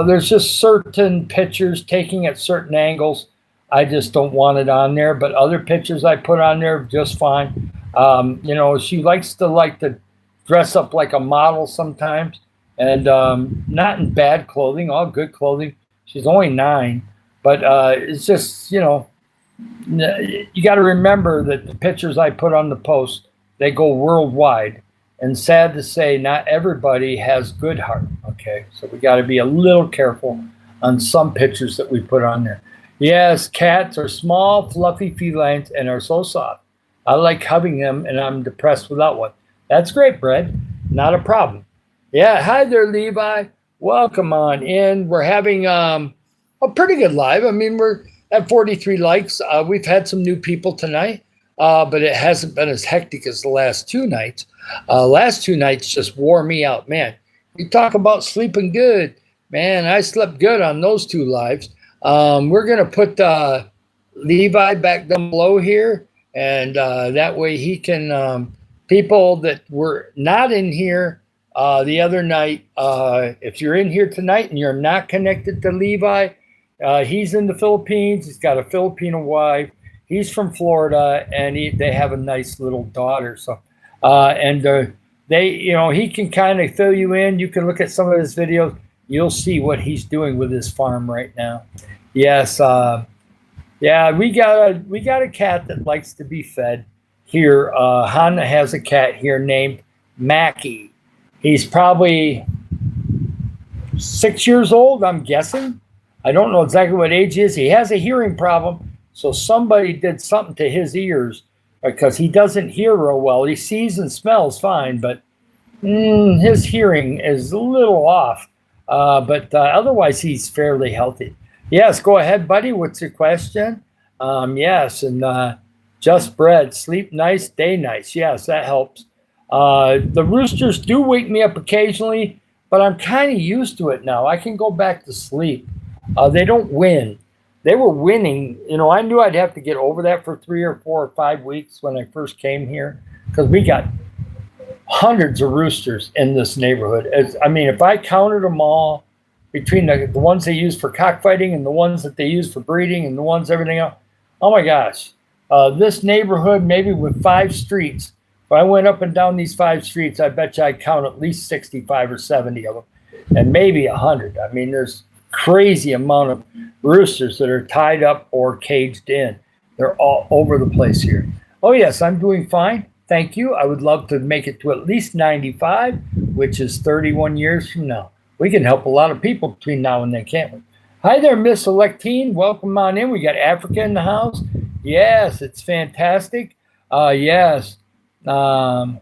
there's just certain pictures taking at certain angles. I just don't want it on there. But other pictures I put on there just fine. She likes to dress up like a model sometimes, and not in bad clothing, all good clothing. She's only 9, but it's just you got to remember that the pictures I put on the post, they go worldwide. And sad to say, not everybody has good heart. Okay, so we got to be a little careful on some pictures that we put on there. Yes, cats are small, fluffy felines and are so soft. I like hugging them, and I'm depressed without one. That's great, Brad. Not a problem. Yeah, hi there, Levi. Welcome on in. We're having a pretty good live. I mean, we're at 43 likes. We've had some new people tonight, but it hasn't been as hectic as the last 2 nights. Last 2 nights just wore me out, man. You talk about sleeping good, man. I slept good on those 2 lives. We're gonna put Levi back down below here, and that way he can. People that were not in here the other night, if you're in here tonight and you're not connected to Levi, he's in the Philippines. He's got a Filipino wife. He's from Florida, and they have a nice little daughter. So. He can kind of fill you in. You can look at some of his videos. You'll see what he's doing with his farm right now. Yes, we got a cat that likes to be fed here. Hannah has a cat here named Mackie. He's probably 6 years old, I'm guessing. I don't know exactly what age he is. He has a hearing problem, so somebody did something to his ears, because he doesn't hear real well. He sees and smells fine, but his hearing is a little off. But otherwise, he's fairly healthy. Yes, go ahead, buddy. What's your question? Yes, and just bread. Sleep nice, day nice. Yes, that helps. The roosters do wake me up occasionally, but I'm kind of used to it now. I can go back to sleep. They don't win. They were winning. I knew I'd have to get over that for 3 or 4 or 5 weeks when I first came here, because we got hundreds of roosters in this neighborhood. If I counted them all, between the ones they use for cockfighting and the ones that they use for breeding and the ones everything else, oh my gosh, this neighborhood, maybe with 5 streets, if I went up and down these 5 streets, I bet you I'd count at least 65 or 70 of them, and maybe 100. There's crazy amount of roosters that are tied up or caged in. They're all over the place here. Oh yes, I'm doing fine. Thank you. I would love to make it to at least 95, which is 31 years from now. We can help a lot of people between now and then, can't we? Hi there, Miss Electine. Welcome on in. We got Africa in the house. Yes, it's fantastic. Yes. Well,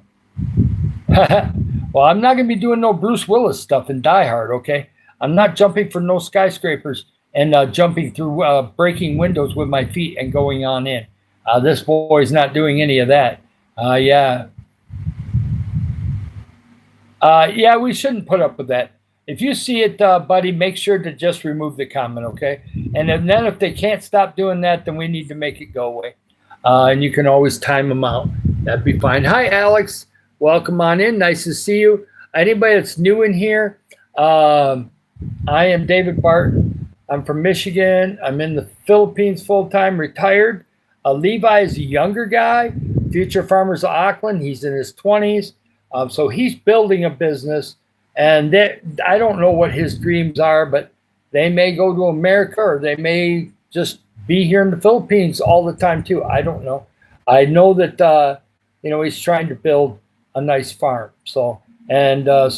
I'm not going to be doing no Bruce Willis stuff in Die Hard, okay? I'm not jumping for no skyscrapers and jumping through breaking windows with my feet and going on in. This boy's not doing any of that. Yeah, we shouldn't put up with that. If you see it, buddy, make sure to just remove the comment, okay? And then if they can't stop doing that, then we need to make it go away. And you can always time them out. That'd be fine. Hi, Alex. Welcome on in. Nice to see you. Anybody that's new in here, I am David Barton. I'm from Michigan. I'm in the Philippines full-time, retired. Levi is a younger guy, future farmers of Auckland. He's in his 20s. So he's building a business. And I don't know what his dreams are, but they may go to America or they may just be here in the Philippines all the time too. I don't know. I know that he's trying to build a nice farm. And a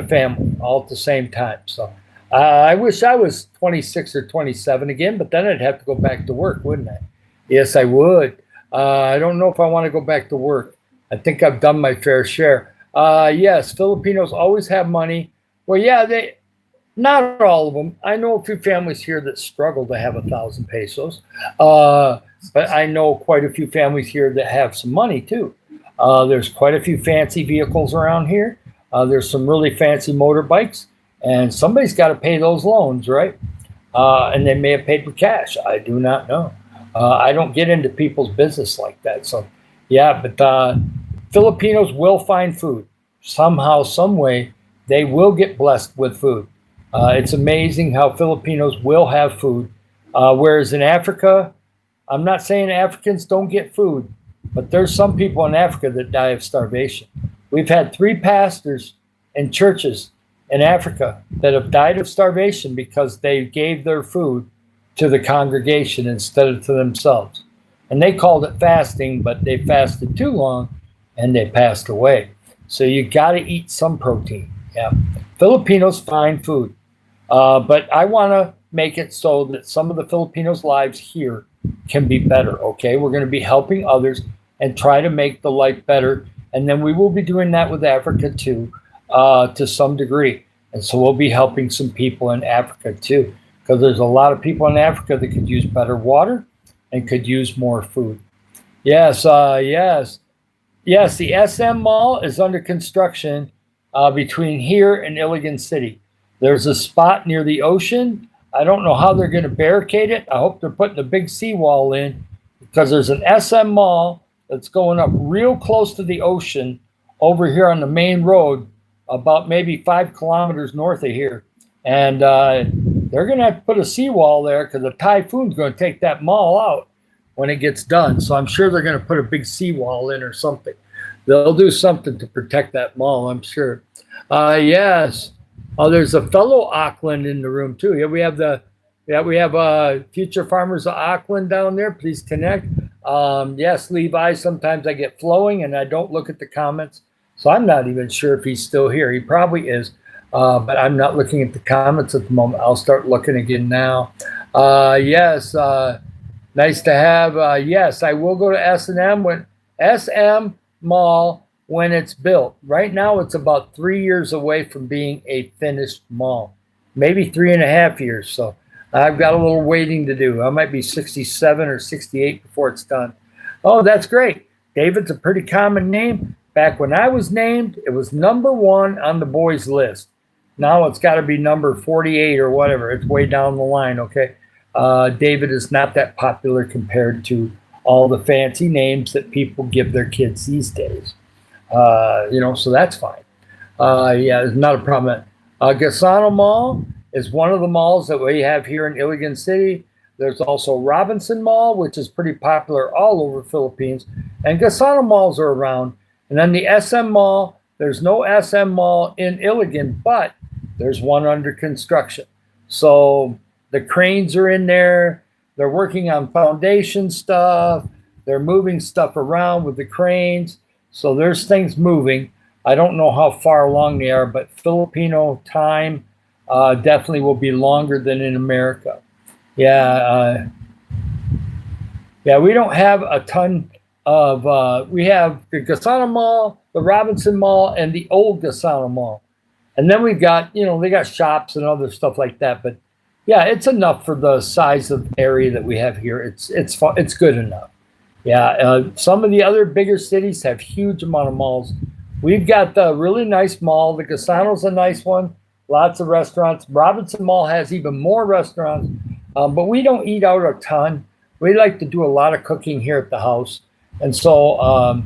family all at the same time. So I wish I was 26 or 27 again, but then I'd have to go back to work, wouldn't I? Yes, I would. I don't know if I want to go back to work. I think I've done my fair share. Yes, Filipinos always have money. Well, yeah, they not all of them. I know a few families here that struggle to have 1,000 pesos, uh, but I know quite a few families here that have some money too. There's quite a few fancy vehicles around here. There's some really fancy motorbikes, and somebody's got to pay those loans, right? And they may have paid with cash. I do not know. I don't get into people's business like that. So, yeah, but Filipinos will find food somehow, some way. They will get blessed with food. It's amazing how Filipinos will have food, whereas in Africa, I'm not saying Africans don't get food, but there's some people in Africa that die of starvation. We've had 3 pastors in churches in Africa that have died of starvation because they gave their food to the congregation instead of to themselves. And they called it fasting, but they fasted too long and they passed away. So you got to eat some protein. Yeah. Filipinos find food. But I want to make it so that some of the Filipinos' lives here can be better. Okay, we're going to be helping others and try to make the life better, and then we will be doing that with Africa too, to some degree. And so we'll be helping some people in Africa too, because there's a lot of people in Africa that could use better water and could use more food. Yes, yes. Yes, the SM Mall is under construction between here and Iligan City. There's a spot near the ocean. I don't know how they're going to barricade it. I hope they're putting a big seawall in because there's an SM Mall that's going up real close to the ocean over here on the main road, about maybe 5 kilometers north of here. And they're going to have to put a seawall there because the typhoon's going to take that mall out when it gets done. So I'm sure they're going to put a big seawall in or something. They'll do something to protect that mall, I'm sure. Yes. Oh, there's a fellow Auckland in the room too. We have future farmers of Auckland down there. Please connect. Yes, Levi. Sometimes I get flowing and I don't look at the comments, so I'm not even sure if he's still here. He probably is, but I'm not looking at the comments at the moment. I'll start looking again now. Yes. Nice to have. Yes, I will go to S&M when SM Mall when it's built. Right now, it's about 3 years away from being a finished mall, maybe 3.5 years. So I've got a little waiting to do. I might be 67 or 68 before it's done. Oh, that's great. David's a pretty common name. Back when I was named, it was #1 on the boys' list. Now it's got to be number 48 or whatever. It's way down the line, okay? David is not that popular compared to all the fancy names that people give their kids these days. So that's fine. Yeah, it's not a problem. Gasano Mall is one of the malls that we have here in Iligan City. There's also Robinson Mall, which is pretty popular all over Philippines. And Gasano malls are around. And then the SM Mall, there's no SM Mall in Iligan, but there's one under construction. So the cranes are in there. They're working on foundation stuff. They're moving stuff around with the cranes. So there's things moving. I don't know how far along they are, but Filipino time definitely will be longer than in America. Yeah, we don't have a ton of. We have the Gasana Mall, the Robinson Mall, and the old Gasana Mall, and then we've got they got shops and other stuff like that. But yeah, it's enough for the size of the area that we have here. It's good enough. Yeah, some of the other bigger cities have huge amount of malls. We've got the really nice mall. The Gasano's a nice one. Lots of restaurants. Robinson Mall has even more restaurants, but we don't eat out a ton. We like to do a lot of cooking here at the house, and so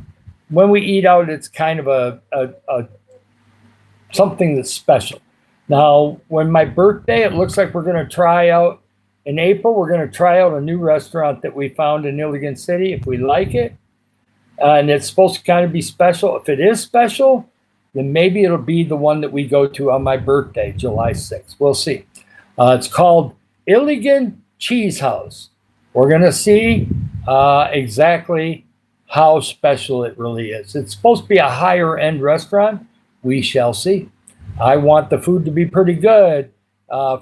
when we eat out, it's kind of a something that's special. Now, when my birthday, it looks like we're going to try out. In April, we're going to try out a new restaurant that we found in Iligan City. If we like it, and it's supposed to kind of be special. If it is special, then maybe it'll be the one that we go to on my birthday, July 6th. We'll see. It's called Iligan Cheese House. We're going to see exactly how special it really is. It's supposed to be a higher end restaurant. We shall see. I want the food to be pretty good.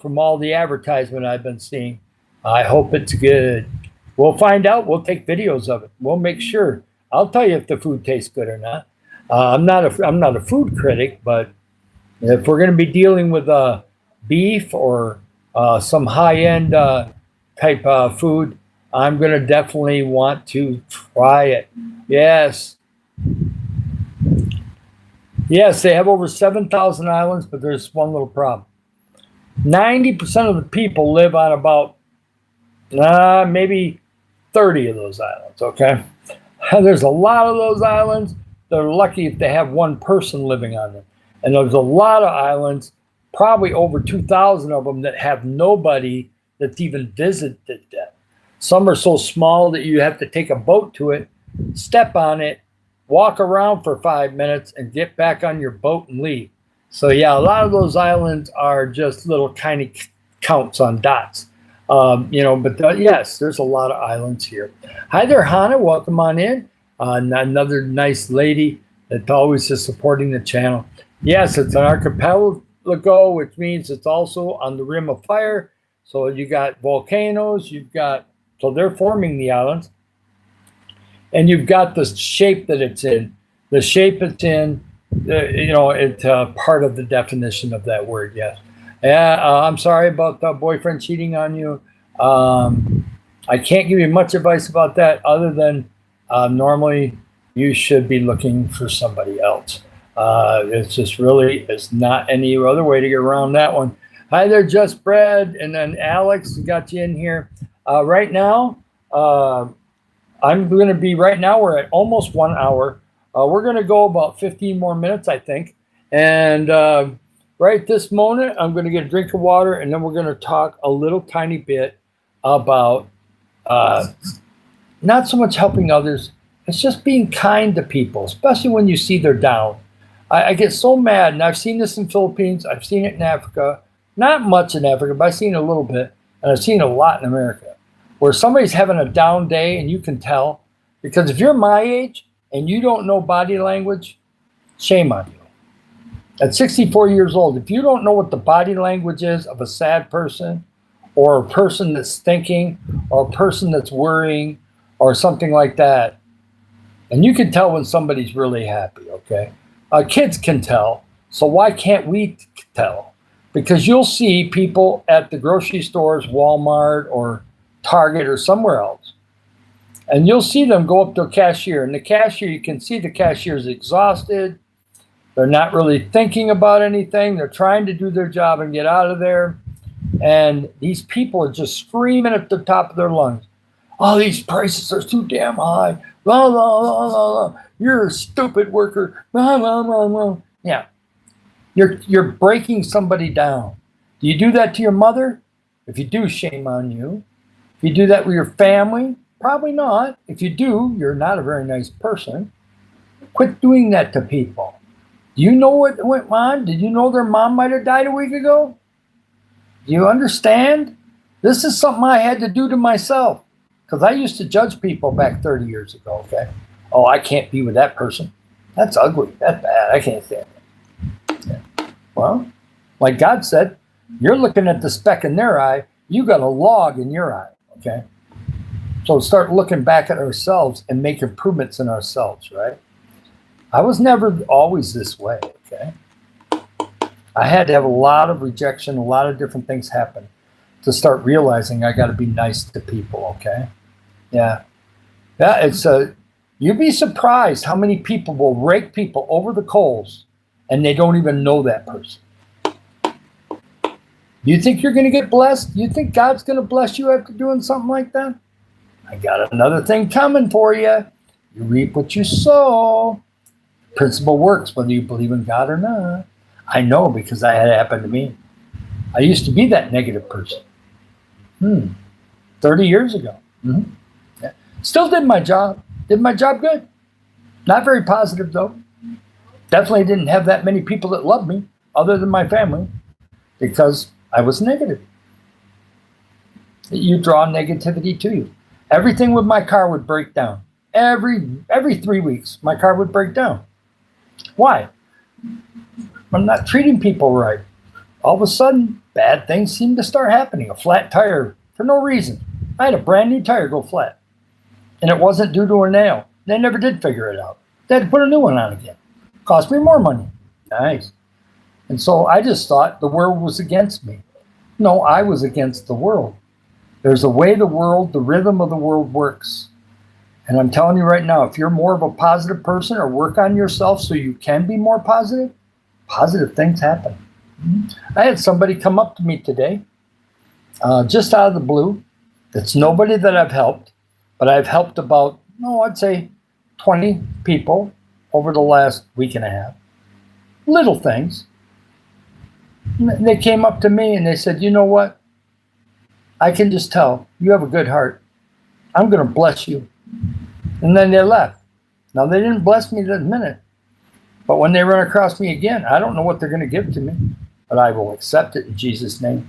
from all the advertisement I've been seeing. I hope it's good. We'll find out. We'll take videos of it. We'll make sure. I'll tell you if the food tastes good or not. I'm not a food critic, but if we're going to be dealing with beef or some high end type food, I'm going to definitely want to try it. Yes. Yes, they have over 7,000 islands, but there's one little problem. 90% of the people live on about maybe 30 of those islands, okay? There's a lot of those islands. They're lucky if they have one person living on them. And there's a lot of islands, probably over 2,000 of them, that have nobody that's even visited them. Some are so small that you have to take a boat to it, step on it, walk around for 5 minutes, and get back on your boat and leave. So yeah, a lot of those islands are just little tiny counts on dots. Yes, there's a lot of islands here. Hi there, Hannah. Welcome on in. Another nice lady that always is supporting the channel. Yes, it's an archipelago, which means it's also on the rim of fire. So you got volcanoes, so they're forming the islands. And you've got the shape that it's in. The shape it's in, it's part of the definition of that word, yes. Yeah, I'm sorry about the boyfriend cheating on you. I can't give you much advice about that other than normally you should be looking for somebody else. It's not any other way to get around that one. Hi there, Just Bread, and then Alex, got you in here. Right now, we're at almost 1 hour. We're going to go about 15 more minutes, I think. And right this moment, I'm going to get a drink of water, and then we're going to talk a little tiny bit about not so much helping others. It's just being kind to people, especially when you see they're down. I get so mad, and I've seen this in Philippines. I've seen it in Africa. Not much in Africa, but I've seen it a little bit. And I've seen it a lot in America, where somebody's having a down day, and you can tell. Because if you're my age and you don't know body language, shame on you. At 64 years old, if you don't know what the body language is of a sad person, or a person that's thinking, or a person that's worrying, or something like that, and you can tell when somebody's really happy, okay? Kids can tell, so why can't we tell? Because you'll see people at the grocery stores, Walmart, or Target, or somewhere else, and you'll see them go up to a cashier, and the cashier, you can see the cashier is exhausted. They're not really thinking about anything. They're trying to do their job and get out of there. And these people are just screaming at the top of their lungs. Oh, these prices are too damn high. Blah, blah, blah, blah, blah. You're a stupid worker. Blah, blah, blah, blah. Yeah. You're breaking somebody down. Do you do that to your mother? If you do, shame on you. If you do that with your family, probably not. If you do, you're not a very nice person. Quit doing that to people. Do you know what went on? Did you know their mom might have died a week ago? Do you understand? This is something I had to do to myself, because I used to judge people back 30 years ago, okay? Oh, I can't be with that person. That's ugly. That's bad. I can't stand it. Yeah. Well, like God said, you're looking at the speck in their eye. You got a log in your eye, okay? So start looking back at ourselves and make improvements in ourselves, right? I was never always this way, okay? I had to have a lot of rejection, a lot of different things happen to start realizing I got to be nice to people, okay? Yeah. Yeah, you'd be surprised how many people will rake people over the coals and they don't even know that person. You think you're going to get blessed? You think God's going to bless you after doing something like that? I got another thing coming for you. You reap what you sow. Principle works whether you believe in God or not. I know, because that had happened to me. I used to be that negative person. 30 years ago. Yeah. Still did my job. Did my job good. Not very positive, though. Definitely didn't have that many people that loved me, other than my family, because I was negative. You draw negativity to you. Everything with my car would break down. Every 3 weeks, my car would break down. Why? I'm not treating people right. All of a sudden, bad things seemed to start happening. A flat tire for no reason. I had a brand new tire go flat, and it wasn't due to a nail. They never did figure it out. They had to put a new one on again. Cost me more money. Nice. And so I just thought the world was against me. No, I was against the world. There's a way the rhythm of the world works. And I'm telling you right now, if you're more of a positive person or work on yourself so you can be more positive, positive things happen. I had somebody come up to me today, just out of the blue. It's nobody that I've helped, but I've helped about, I'd say 20 people over the last week and a half. Little things. They came up to me and they said, you know what? I can just tell you have a good heart. I'm going to bless you. And then they left. Now, they didn't bless me that minute. But when they run across me again, I don't know what they're going to give to me. But I will accept it in Jesus' name.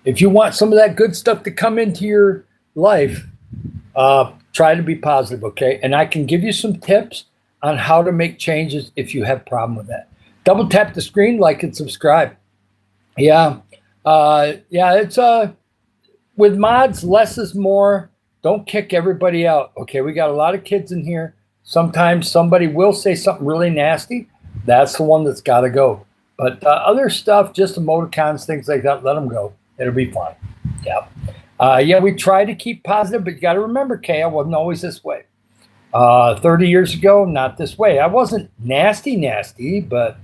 If you want some of that good stuff to come into your life, try to be positive, okay? And I can give you some tips on how to make changes if you have a problem with that. Double tap the screen, like and subscribe. Yeah, it's with mods, less is more. Don't kick everybody out, okay? We got a lot of kids in here. Sometimes somebody will say something really nasty. That's the one that's got to go. But other stuff, just emoticons, things like that, let them go. It'll be fine. Yeah. We try to keep positive, but you got to remember, Kay, I wasn't always this way. 30 years ago, not this way. I wasn't nasty, but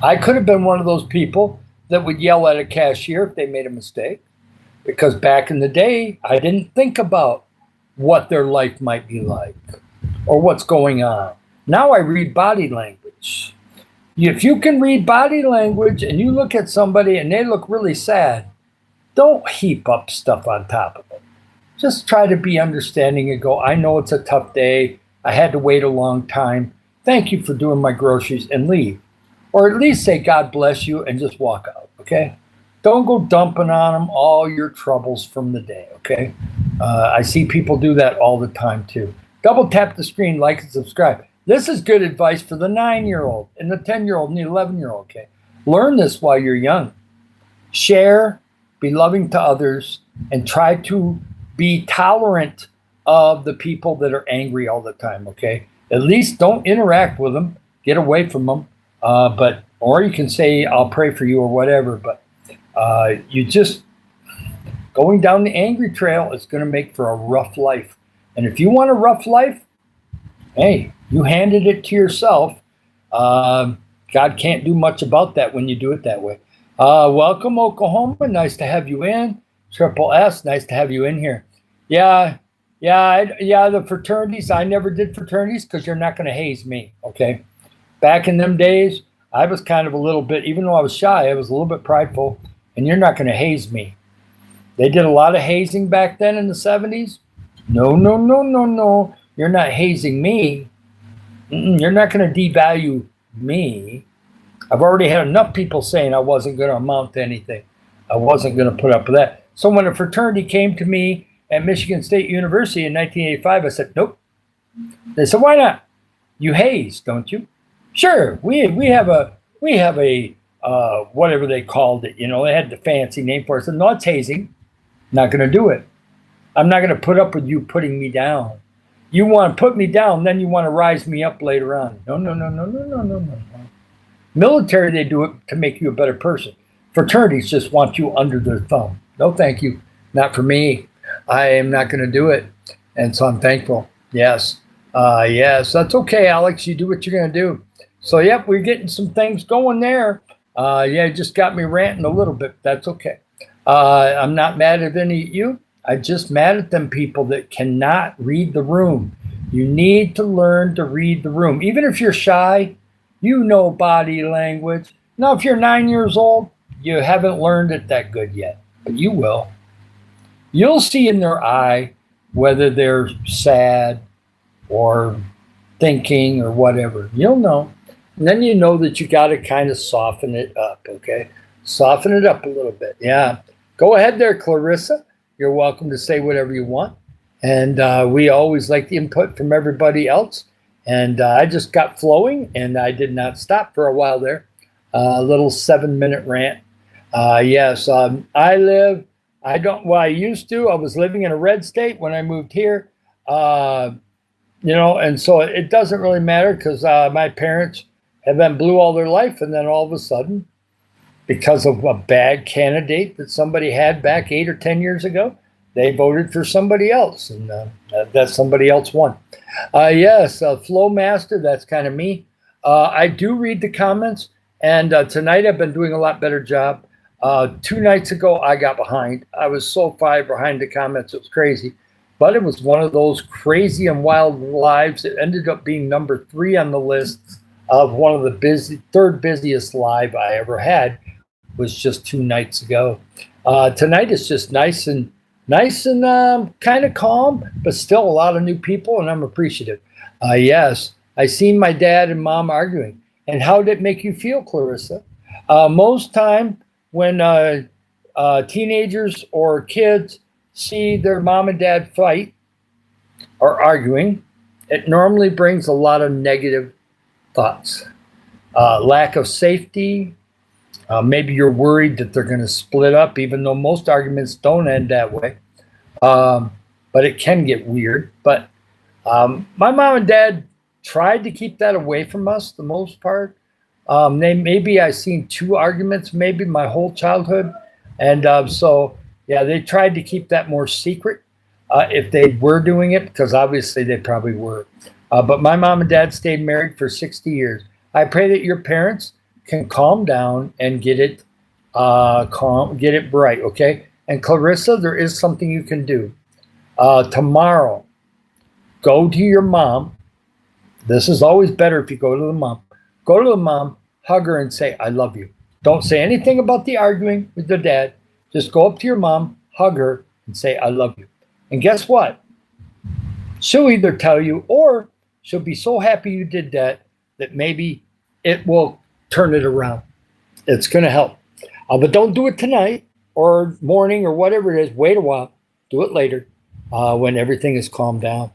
I could have been one of those people that would yell at a cashier if they made a mistake. Because back in the day, I didn't think about what their life might be like or what's going on. Now I read body language. If you can read body language and you look at somebody and they look really sad, don't heap up stuff on top of them. Just try to be understanding and go, I know it's a tough day. I had to wait a long time. Thank you for doing my groceries, and leave. Or at least say, God bless you, and just walk out, okay? Don't go dumping on them all your troubles from the day, okay? I see people do that all the time too. Double tap the screen, like and subscribe. This is good advice for the 9-year-old and the 10-year-old and the 11-year-old, okay? Learn this while you're young. Share, be loving to others, and try to be tolerant of the people that are angry all the time, okay? At least don't interact with them. Get away from them. Or you can say, I'll pray for you or whatever, but you just going down the angry trail is going to make for a rough life. And if you want a rough life, hey, you handed it to yourself. God can't do much about that when you do it that way. Welcome, Oklahoma. Nice to have you in. Triple S, nice to have you in here. Yeah, the fraternities. I never did fraternities because you're not going to haze me, okay? Back in them days, I was kind of a little bit, even though I was shy, I was a little bit prideful, and you're not going to haze me. They did a lot of hazing back then in the 70s. No. You're not hazing me. You're not going to devalue me. I've already had enough people saying I wasn't going to amount to anything. I wasn't going to put up with that. So when a fraternity came to me at Michigan State University in 1985, I said, nope. They said, why not? You haze, don't you? Sure, we have a whatever they called it, they had the fancy name for it. I said, no, it's hazing. Not going to do it. I'm not going to put up with you putting me down. You want to put me down, then you want to rise me up later on. No. Military, they do it to make you a better person. Fraternities just want you under their thumb. No, thank you. Not for me. I am not going to do it. And so I'm thankful. Yes, that's okay, Alex. You do what you're going to do. So, yep, we're getting some things going there. It just got me ranting a little bit. That's okay. I'm not mad at any of you. I'm just mad at them people that cannot read the room. You need to learn to read the room. Even if you're shy, you know body language. Now, if you're 9 years old, you haven't learned it that good yet, but you will. You'll see in their eye whether they're sad or thinking or whatever. You'll know. And then you know that you got to kind of soften it up, okay? Soften it up a little bit. Yeah. Go ahead there, Clarissa. You're welcome to say whatever you want. And we always like the input from everybody else. And I just got flowing, and I did not stop for a while there. A little 7-minute rant. Yes, I don't, well, I used to. I was living in a red state when I moved here. Uh, and so it doesn't really matter because my parents have been blue all their life. And then all of a sudden, because of a bad candidate that somebody had back 8 or 10 years ago, they voted for somebody else, and that somebody else won. Yes, Flow Master, that's kind of me. I do read the comments, and tonight I've been doing a lot better job. 2 nights ago, I got behind. I was so far behind the comments, it was crazy. But it was one of those crazy and wild lives. It ended up being number 3 on the list of one of the third busiest live I ever had. Was just 2 nights ago. Tonight is just nice and kind of calm, but still a lot of new people, and I'm appreciative. Yes, I seen my dad and mom arguing. And how did it make you feel, Clarissa? Most time when teenagers or kids see their mom and dad fight or arguing, it normally brings a lot of negative thoughts. Lack of safety. Maybe you're worried that they're going to split up, even though most arguments don't end that way. But it can get weird. But my mom and dad tried to keep that away from us the most part. Maybe I seen 2 arguments, maybe my whole childhood. And so, yeah, they tried to keep that more secret if they were doing it, because obviously they probably were. But my mom and dad stayed married for 60 years. I pray that your parents can calm down and get it bright, okay? And Clarissa, there is something you can do. Tomorrow, go to your mom. This is always better if you go to the mom. Go to the mom, hug her, and say, I love you. Don't say anything about the arguing with the dad. Just go up to your mom, hug her, and say, I love you. And guess what? She'll either tell you, or she'll be so happy you did that maybe it will turn it around. It's going to help. But don't do it tonight or morning or whatever it is. Wait a while. Do it later when everything is calmed down.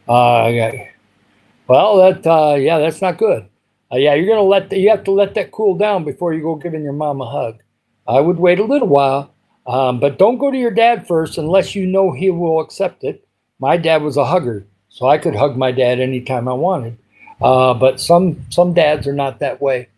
Well, that's not good. You have to let that cool down before you go giving your mom a hug. I would wait a little while, but don't go to your dad first unless you know he will accept it. My dad was a hugger, so I could hug my dad anytime I wanted. But some dads are not that way.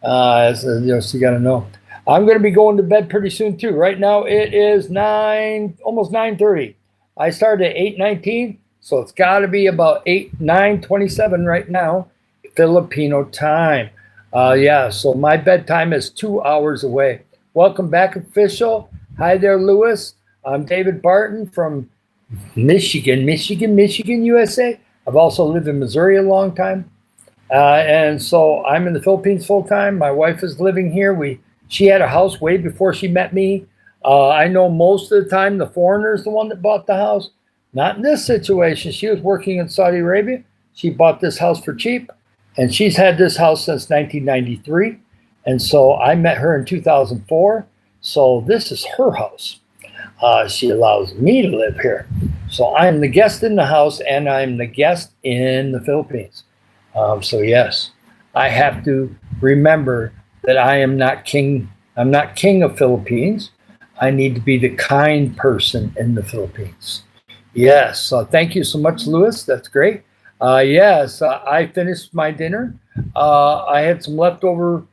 So you got to know. I'm going to be going to bed pretty soon too. Right now it is almost 9:30. I started at 8:19, so it's got to be about 9:27 right now, Filipino time. So my bedtime is 2 hours away. Welcome back, official. Hi there, Lewis. I'm David Barton from Michigan, USA. I've also lived in Missouri a long time. And so I'm in the Philippines full time. My wife is living here. She had a house way before she met me. I know most of the time the foreigner is the one that bought the house. Not in this situation. She was working in Saudi Arabia. She bought this house for cheap, and she's had this house since 1993. And so I met her in 2004. So this is her house. She allows me to live here. So I'm the guest in the house, and I'm the guest in the Philippines. So yes, I have to remember that I am not king. I'm not king of Philippines. I need to be the kind person in the Philippines. Yes. So thank you so much, Lewis. That's great. Yes, I finished my dinner. I had some leftover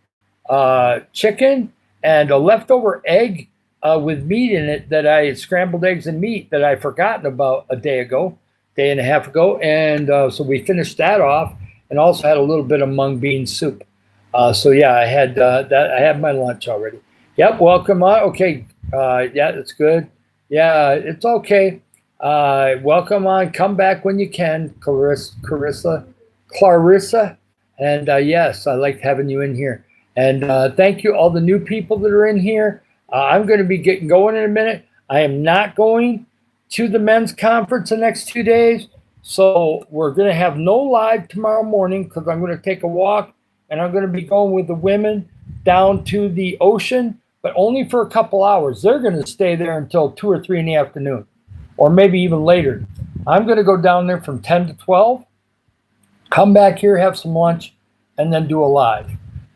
chicken and a leftover egg with meat in it that I had scrambled eggs and meat that I forgotten about a day and a half ago. And so we finished that off, and also had a little bit of mung bean soup. So yeah, I had that. I had my lunch already. Yep. Welcome on. Okay. Yeah, that's good. Yeah, it's okay. Welcome on. Come back when you can, Clarissa. And yes, I like having you in here. And thank you all the new people that are in here. I'm going to be getting going in a minute. I am not going to the men's conference the next 2 days. So we're going to have no live tomorrow morning because I'm going to take a walk, and I'm going to be going with the women down to the ocean, but only for a couple hours. They're going to stay there until 2 or 3 in the afternoon, or maybe even later. I'm going to go down there from 10 to 12, come back here, have some lunch, and then do a live.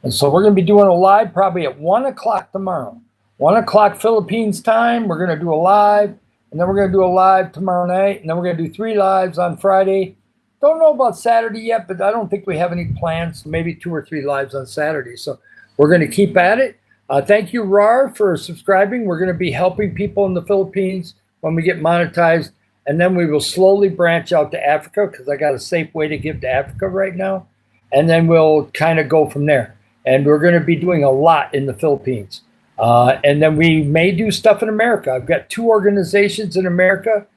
And so we're going to be doing a live probably at 1 o'clock tomorrow. 1 o'clock Philippines time, we're going to do a live, and then we're going to do a live tomorrow night, and then we're going to do 3 lives on Friday. Don't know about Saturday yet, but I don't think we have any plans. Maybe 2 or 3 lives on Saturday. So we're going to keep at it. Thank you, RAR, for subscribing. We're going to be helping people in the Philippines when we get monetized, and then we will slowly branch out to Africa because I got a safe way to give to Africa right now, and then we'll kind of go from there. And we're going to be doing a lot in the Philippines. And then we may do stuff in America. I've got 2 organizations in America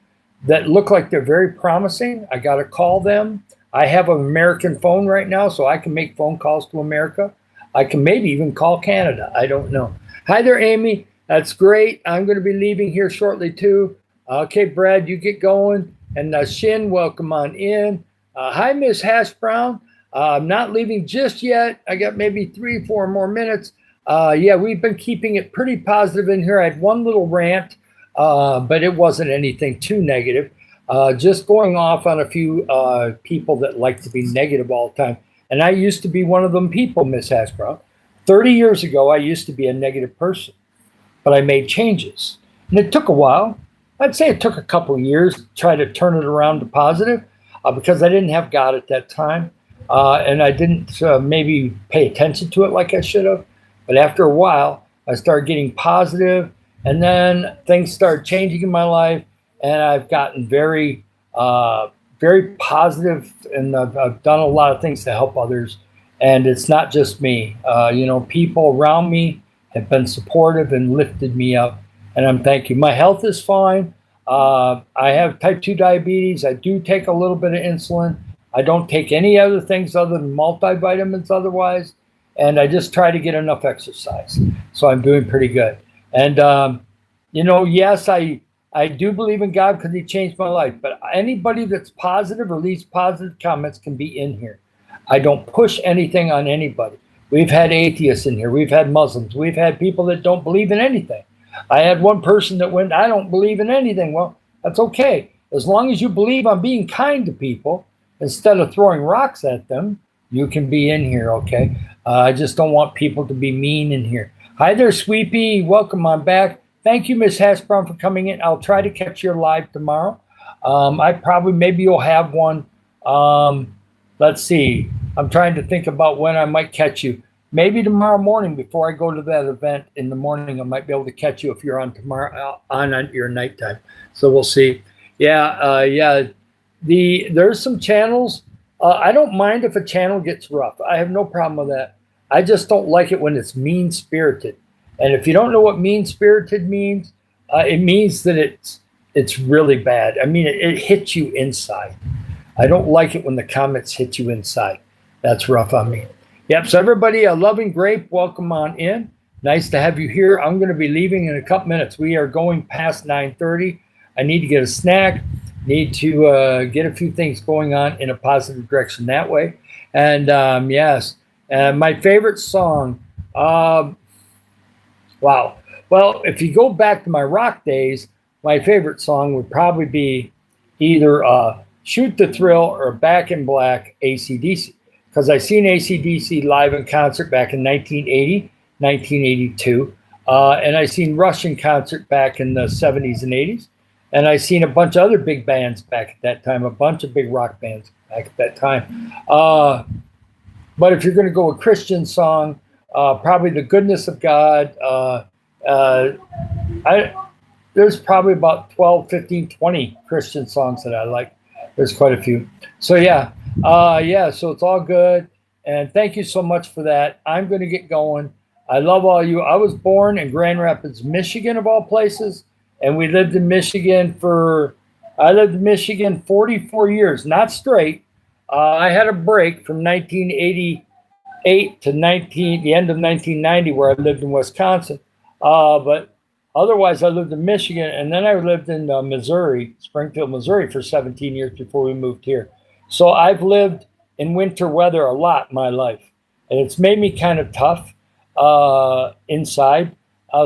that look like they're very promising. I got to call them. I have an American phone right now, so I can make phone calls to America. I can maybe even call Canada. I don't know. Hi there, Amy. That's great. I'm going to be leaving here shortly, too. Okay, Brad, you get going. And Shin, welcome on in. Hi, Miss Hash Brown. I'm not leaving just yet. I got maybe 3, 4 more minutes. Yeah, we've been keeping it pretty positive in here. I had one little rant, but it wasn't anything too negative. Just going off on a few people that like to be negative all the time. And I used to be one of them people, Miss Hashbrown. 30 years ago, I used to be a negative person, but I made changes. And it took a while. I'd say it took a couple of years to try to turn it around to positive because I didn't have God at that time. And I didn't maybe pay attention to it like I should have. But after a while, I started getting positive, and then things started changing in my life, and I've gotten very, very positive, and I've done a lot of things to help others. And it's not just me. People around me have been supportive and lifted me up, and I'm thank you. My health is fine. I have type 2 diabetes. I do take a little bit of insulin. I don't take any other things other than multivitamins otherwise. And I just try to get enough exercise. So I'm doing pretty good. And, yes, I do believe in God because he changed my life. But anybody that's positive or leaves positive comments can be in here. I don't push anything on anybody. We've had atheists in here. We've had Muslims. We've had people that don't believe in anything. I had one person that went, I don't believe in anything. Well, that's okay. As long as you believe on being kind to people instead of throwing rocks at them, you can be in here, okay? I just don't want people to be mean in here. Hi there, Sweepy. Welcome on back. Thank you, Miss Hashbrown, for coming in. I'll try to catch your live tomorrow. Maybe you'll have one. Let's see. I'm trying to think about when I might catch you. Maybe tomorrow morning before I go to that event in the morning, I might be able to catch you if you're on tomorrow on your nighttime. So we'll see. There's some channels. I don't mind if a channel gets rough. I have no problem with that. I just don't like it when it's mean-spirited. And if you don't know what mean-spirited means, it means that it's really bad. I mean, it hits you inside. I don't like it when the comments hit you inside. That's rough on me. Yep, so everybody, Loving Grape, welcome on in. Nice to have you here. I'm going to be leaving in a couple minutes. We are going past 9:30. I need to get a snack. Need to get a few things going on in a positive direction that way. And yes, my favorite song, wow. Well, if you go back to my rock days, my favorite song would probably be either Shoot the Thrill or Back in Black, AC/DC. Because I seen AC/DC live in concert back in 1980, 1982. And I seen Rush in concert back in the 70s and 80s. And I seen a bunch of other big bands back at that time, a bunch of big rock bands back at that time. But if you're going to go a Christian song, probably The Goodness of God. There's probably about 12, 15, 20 Christian songs that I like. There's quite a few. So so it's all good. And thank you so much for that. I'm going to get going. I love all you. I was born in Grand Rapids, Michigan, of all places. And we lived in Michigan 44 years, not straight. I had a break from 1988 to the end of 1990 where I lived in Wisconsin. But otherwise, I lived in Michigan. And then I lived in Missouri, Springfield, Missouri for 17 years before we moved here. So I've lived in winter weather a lot in my life. And it's made me kind of tough inside.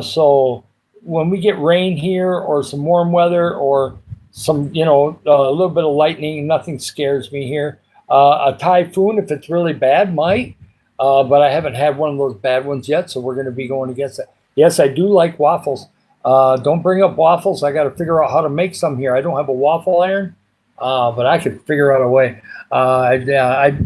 So when we get rain here or some warm weather or some, a little bit of lightning. Nothing scares me here. A typhoon, if it's really bad, might. But I haven't had one of those bad ones yet, so we're going to be going against it. Yes, I do like waffles. Don't bring up waffles. I got to figure out how to make some here. I don't have a waffle iron, but I could figure out a way.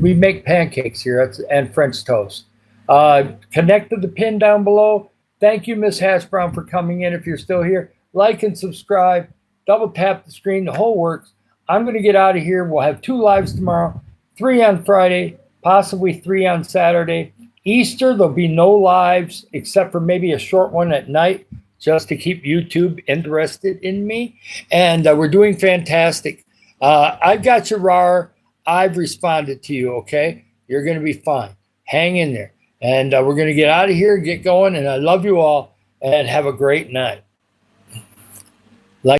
We make pancakes here and French toast. Connect to the pin down below. Thank you, Miss Hash Brown, for coming in. If you're still here, like and subscribe. Double tap the screen. The whole works. I'm going to get out of here. We'll have 2 lives tomorrow, 3 on Friday, possibly 3 on Saturday. Easter, there'll be no lives except for maybe a short one at night just to keep YouTube interested in me. And we're doing fantastic. I've got your RAR. I've responded to you, okay? You're going to be fine. Hang in there. And we're going to get out of here, get going. And I love you all and have a great night.